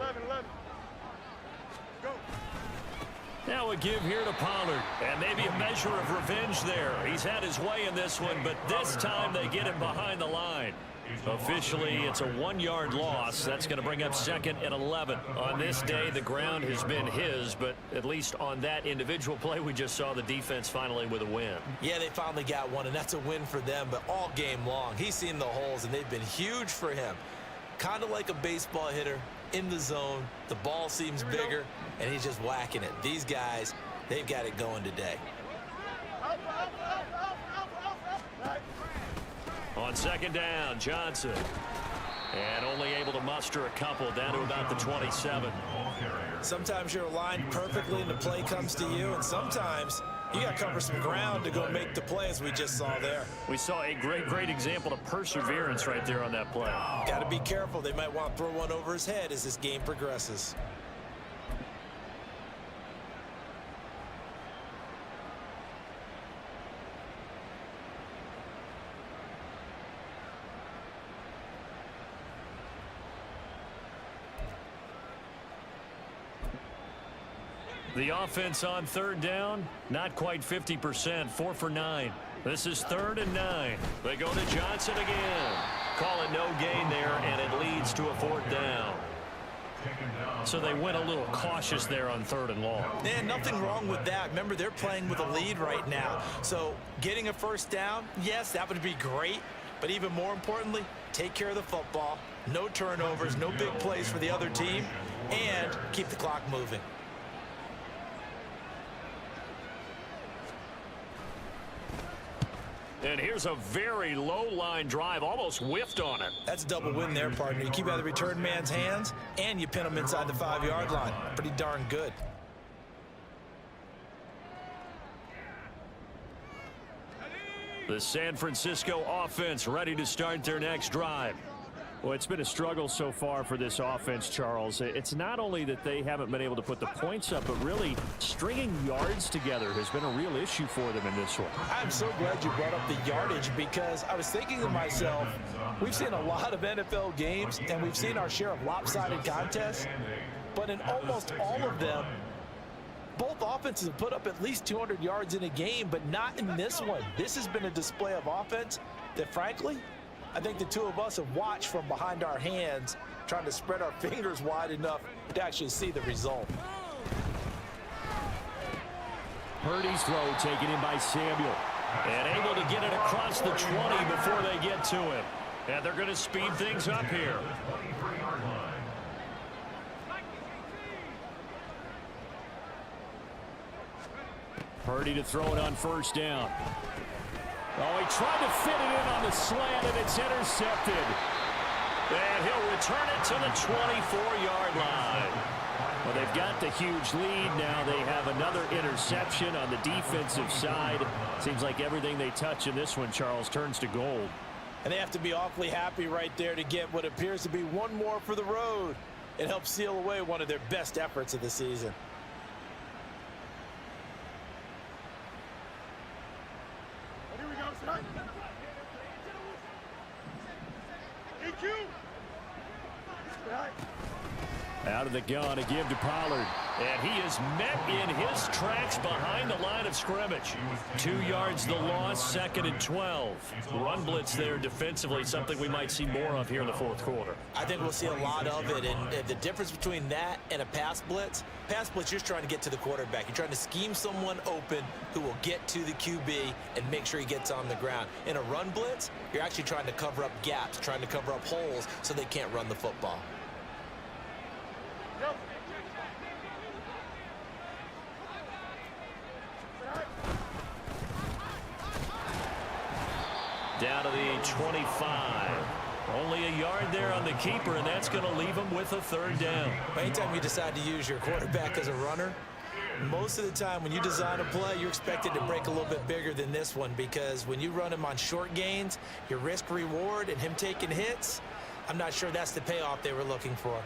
Go. Now a give here to Pollard, and maybe a measure of revenge there. He's had his way in this one, but this time they get him behind the line. Officially, it's a 1-yard loss. That's going to bring up 2nd and 11. On this day, the ground has been his, but at least on that individual play, we just saw the defense finally with a win. Yeah, they finally got one, and that's a win for them, but all game long, he's seen the holes, and they've been huge for him. kind of like a baseball hitter in the zone. The ball seems bigger, and he's just whacking it. These guys, they've got it going today. On second down, Johnson. And only able to muster a couple down to about the 27. Sometimes you're aligned perfectly and the play comes to you, and sometimes you got to cover some ground to go make the play, as we just saw there. We saw a great example of perseverance right there on that play. Got to be careful. They might want to throw one over his head as this game progresses. The offense on third down, not quite 50%, 4 for 9. This is 3rd and 9. They go to Johnson again. Call it no gain there, and it leads to a 4th down. So they went a little cautious there on 3rd and long. Man, nothing wrong with that. Remember, they're playing with a lead right now. So getting a 1st down, yes, that would be great. But even more importantly, take care of the football. No turnovers, no big plays for the other team, and keep the clock moving. And here's a very low-line drive, almost whiffed on it. That's a double win there, partner. You keep out of the return man's hands, and you pin him inside the 5-yard line. Pretty darn good. The San Francisco offense ready to start their next drive. Well, it's been a struggle so far for this offense, Charles. It's not only that they haven't been able to put the points up, but really stringing yards together has been a real issue for them in this one. I'm so glad you brought up the yardage, because I was thinking to myself, we've seen a lot of NFL games, and we've seen our share of lopsided contests, but in almost all of them, both offenses have put up at least 200 yards in a game, but not in this one. This has been a display of offense that, frankly, I think the two of us have watched from behind our hands, trying to spread our fingers wide enough to actually see the result. Purdy's throw taken in by Samuel. And able to get it across the 20 before they get to him. And they're going to speed things up here. Purdy to throw it on 1st down. Oh, he tried to fit it in on the slant, and it's intercepted. And he'll return it to the 24-yard line. Well, they've got the huge lead. Now they have another interception on the defensive side. Seems like everything they touch in this one, Charles, turns to gold. And they have to be awfully happy right there to get what appears to be one more for the road. It helps seal away one of their best efforts of the season. Here we go, son. EQ. Right. Out of the gun, a give to Pollard. And he is met in his tracks behind the line of scrimmage. 2 yards the loss, 2nd and 12. Run blitz there defensively, something we might see more of here in the 4th quarter. I think we'll see a lot of it, and the difference between that and a pass blitz, you're just trying to get to the quarterback. You're trying to scheme someone open who will get to the QB and make sure he gets on the ground. In a run blitz, you're actually trying to cover up gaps, trying to cover up holes so they can't run the football. Yep. Down to the 25. Only a yard there on the keeper, and that's going to leave him with a 3rd down. Anytime you decide to use your quarterback as a runner, most of the time when you design a play, you're expected to break a little bit bigger than this one, because when you run him on short gains, your risk-reward and him taking hits, I'm not sure that's the payoff they were looking for.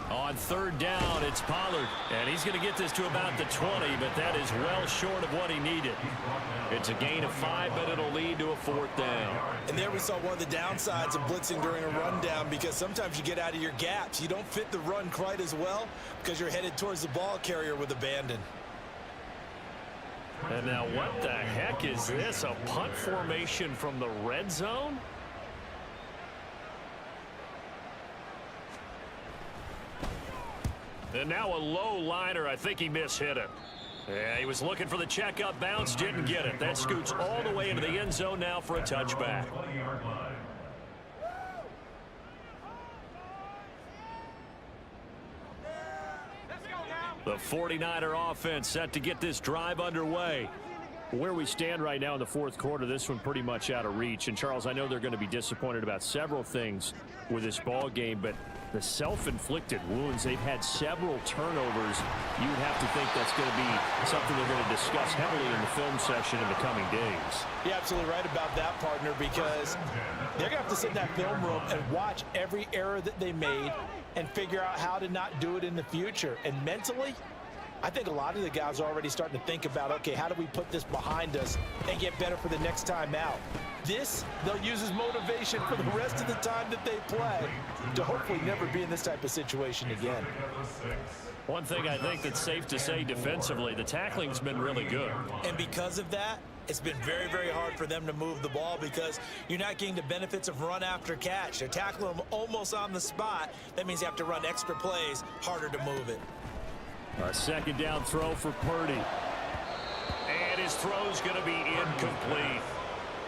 On 3rd down, it's Pollard. And he's going to get this to about the 20, but that is well short of what he needed. It's a gain of 5, but it'll lead to a 4th down. And there we saw one of the downsides of blitzing during a rundown, because sometimes you get out of your gaps. You don't fit the run quite as well because you're headed towards the ball carrier with abandon. And now what the heck is this? A punt formation from the red zone? And now a low liner. I think he mishit it. Yeah, he was looking for the checkup bounce, didn't get it. That scoots all the way into the end zone now for a touchback. 20-yard line. The 49er offense set to get this drive underway. Where we stand right now in the fourth quarter, this one pretty much out of reach. And, Charles, I know they're going to be disappointed about several things with this ball game, but the self-inflicted wounds, they've had several turnovers. You would have to think that's going to be something they're going to discuss heavily in the film session in the coming days. You're absolutely right about that, partner, because they're going to have to sit in that film room and watch every error that they made and figure out how to not do it in the future. And mentally, I think a lot of the guys are already starting to think about, okay, how do we put this behind us and get better for the next time out? This, they'll use as motivation for the rest of the time that they play to hopefully never be in this type of situation again. One thing I think that's safe to say defensively, the tackling's been really good. And because of that, it's been very, very hard for them to move the ball because you're not getting the benefits of run after catch. They're tackling them almost on the spot. That means you have to run extra plays, harder to move it. A second down throw for Purdy. And his throw's going to be incomplete.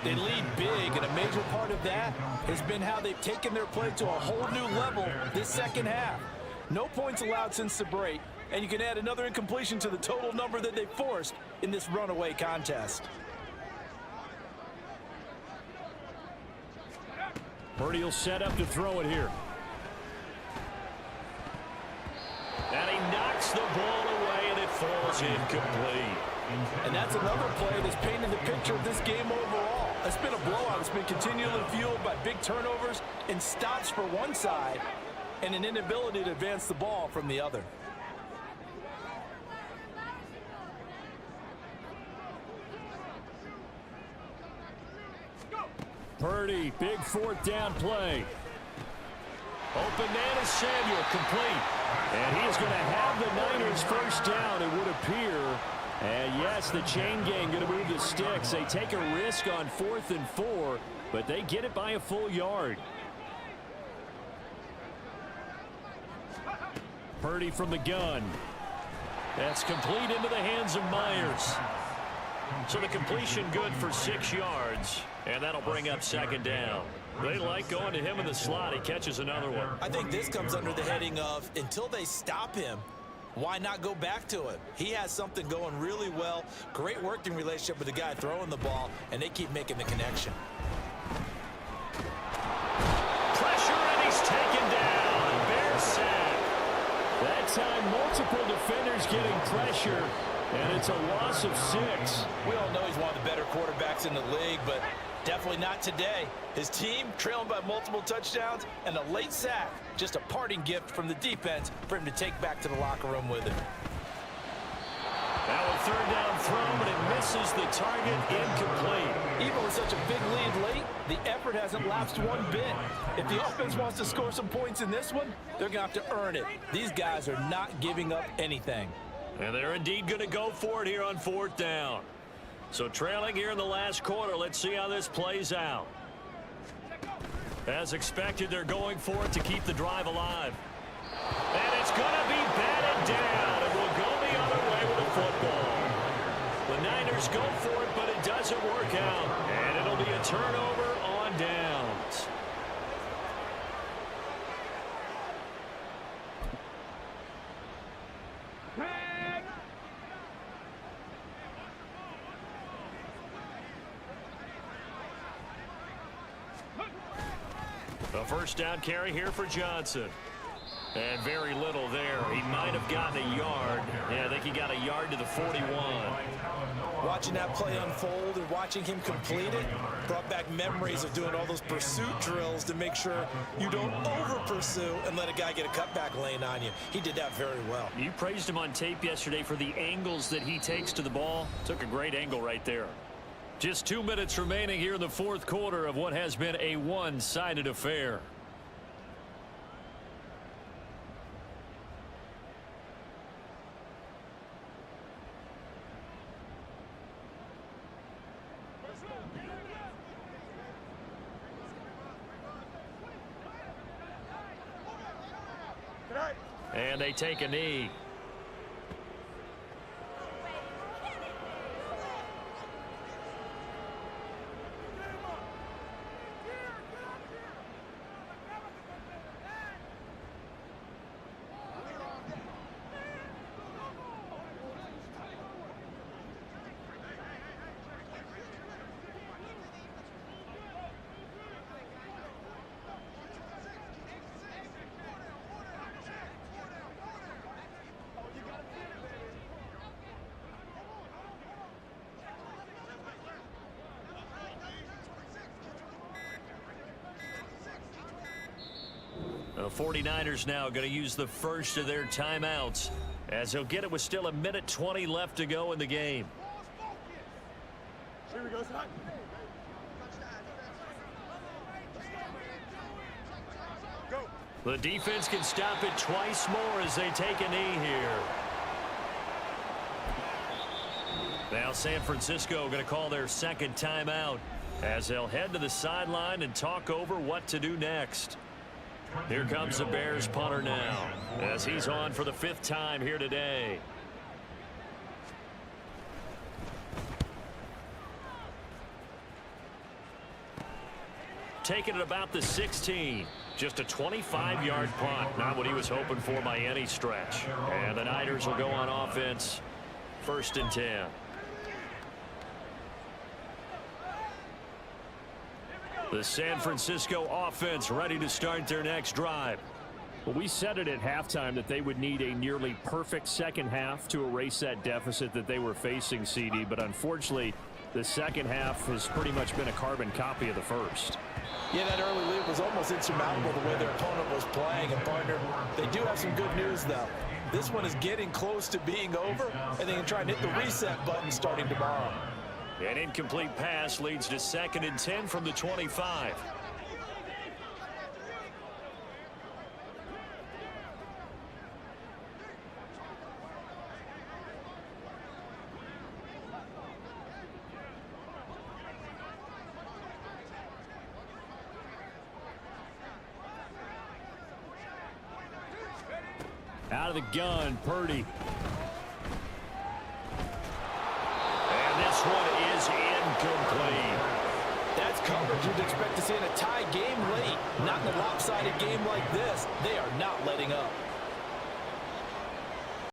They lead big, and a major part of that has been how they've taken their play to a whole new level this second half. No points allowed since the break, and you can add another incompletion to the total number that they forced in this runaway contest. Purdy will set up to throw it here. And he knocks the ball away, and it falls incomplete. And that's another play that's painted the picture of this game overall. It's been a blowout. It's been continually fueled by big turnovers and stops for one side and an inability to advance the ball from the other. Purdy, big fourth down play. Open man is Samuel, complete. And he is going to have the Niners first down, it would appear. And yes, the chain gang going to move the sticks. They take a risk on 4th and 4, but they get it by a full yard. Purdy from the gun. That's complete into the hands of Myers. So the completion good for 6 yards, and that'll bring up second down. They like going to him in the slot. He catches another one. I think this comes under the heading of until they stop him, why not go back to it? He has something going really well. Great working relationship with the guy throwing the ball, and they keep making the connection. Pressure, and he's taken down. Bear sack. That time, multiple defenders getting pressure, and it's a loss of 6. We all know he's one of the better quarterbacks in the league, but definitely not today. His team trailing by multiple touchdowns and a late sack. Just a parting gift from the defense for him to take back to the locker room with him. Now a third down throw, but it misses the target, incomplete. Even with such a big lead late, the effort hasn't lapsed one bit. If the offense wants to score some points in this one, they're going to have to earn it. These guys are not giving up anything. And they're indeed going to go for it here on 4th down. So trailing here in the last quarter, let's see how this plays out. As expected, they're going for it to keep the drive alive. And it's going to be batted down. It will go the other way with the football. The Niners go for it, but it doesn't work out. And it'll be a turnover on downs. A first down carry here for Johnson. And very little there. He might have gotten a yard. Yeah, I think he got a yard to the 41. Watching that play unfold and watching him complete it brought back memories of doing all those pursuit drills to make sure you don't over-pursue and let a guy get a cutback lane on you. He did that very well. You praised him on tape yesterday for the angles that he takes to the ball. Took a great angle right there. Just 2 minutes remaining here in the fourth quarter of what has been a one-sided affair. And they take a knee. The 49ers now going to use the first of their timeouts, as he'll get it with still 1:20 left to go in the game. Here we go, son. Go. The defense can stop it twice more as they take a knee here. Now San Francisco going to call their second timeout as they'll head to the sideline and talk over what to do next. Here comes the Bears punter now as he's on for the 5th time here today. Taking it about the 16. Just a 25-yard punt. Not what he was hoping for by any stretch. And the Niners will go on offense. 1st and 10. The San Francisco offense ready to start their next drive. Well, we said it at halftime that they would need a nearly perfect second half to erase that deficit that they were facing, CD. But unfortunately, the second half has pretty much been a carbon copy of the first. Yeah, that early lead was almost insurmountable the way their opponent was playing. And, partner, they do have some good news, though. This one is getting close to being over, and they can try and hit the reset button starting tomorrow. An incomplete pass leads to 2nd and 10 from the 25. Out of the gun, Purdy. This one is incomplete. That's coverage you'd expect to see in a tie game late. Not in a lopsided game like this. They are not letting up.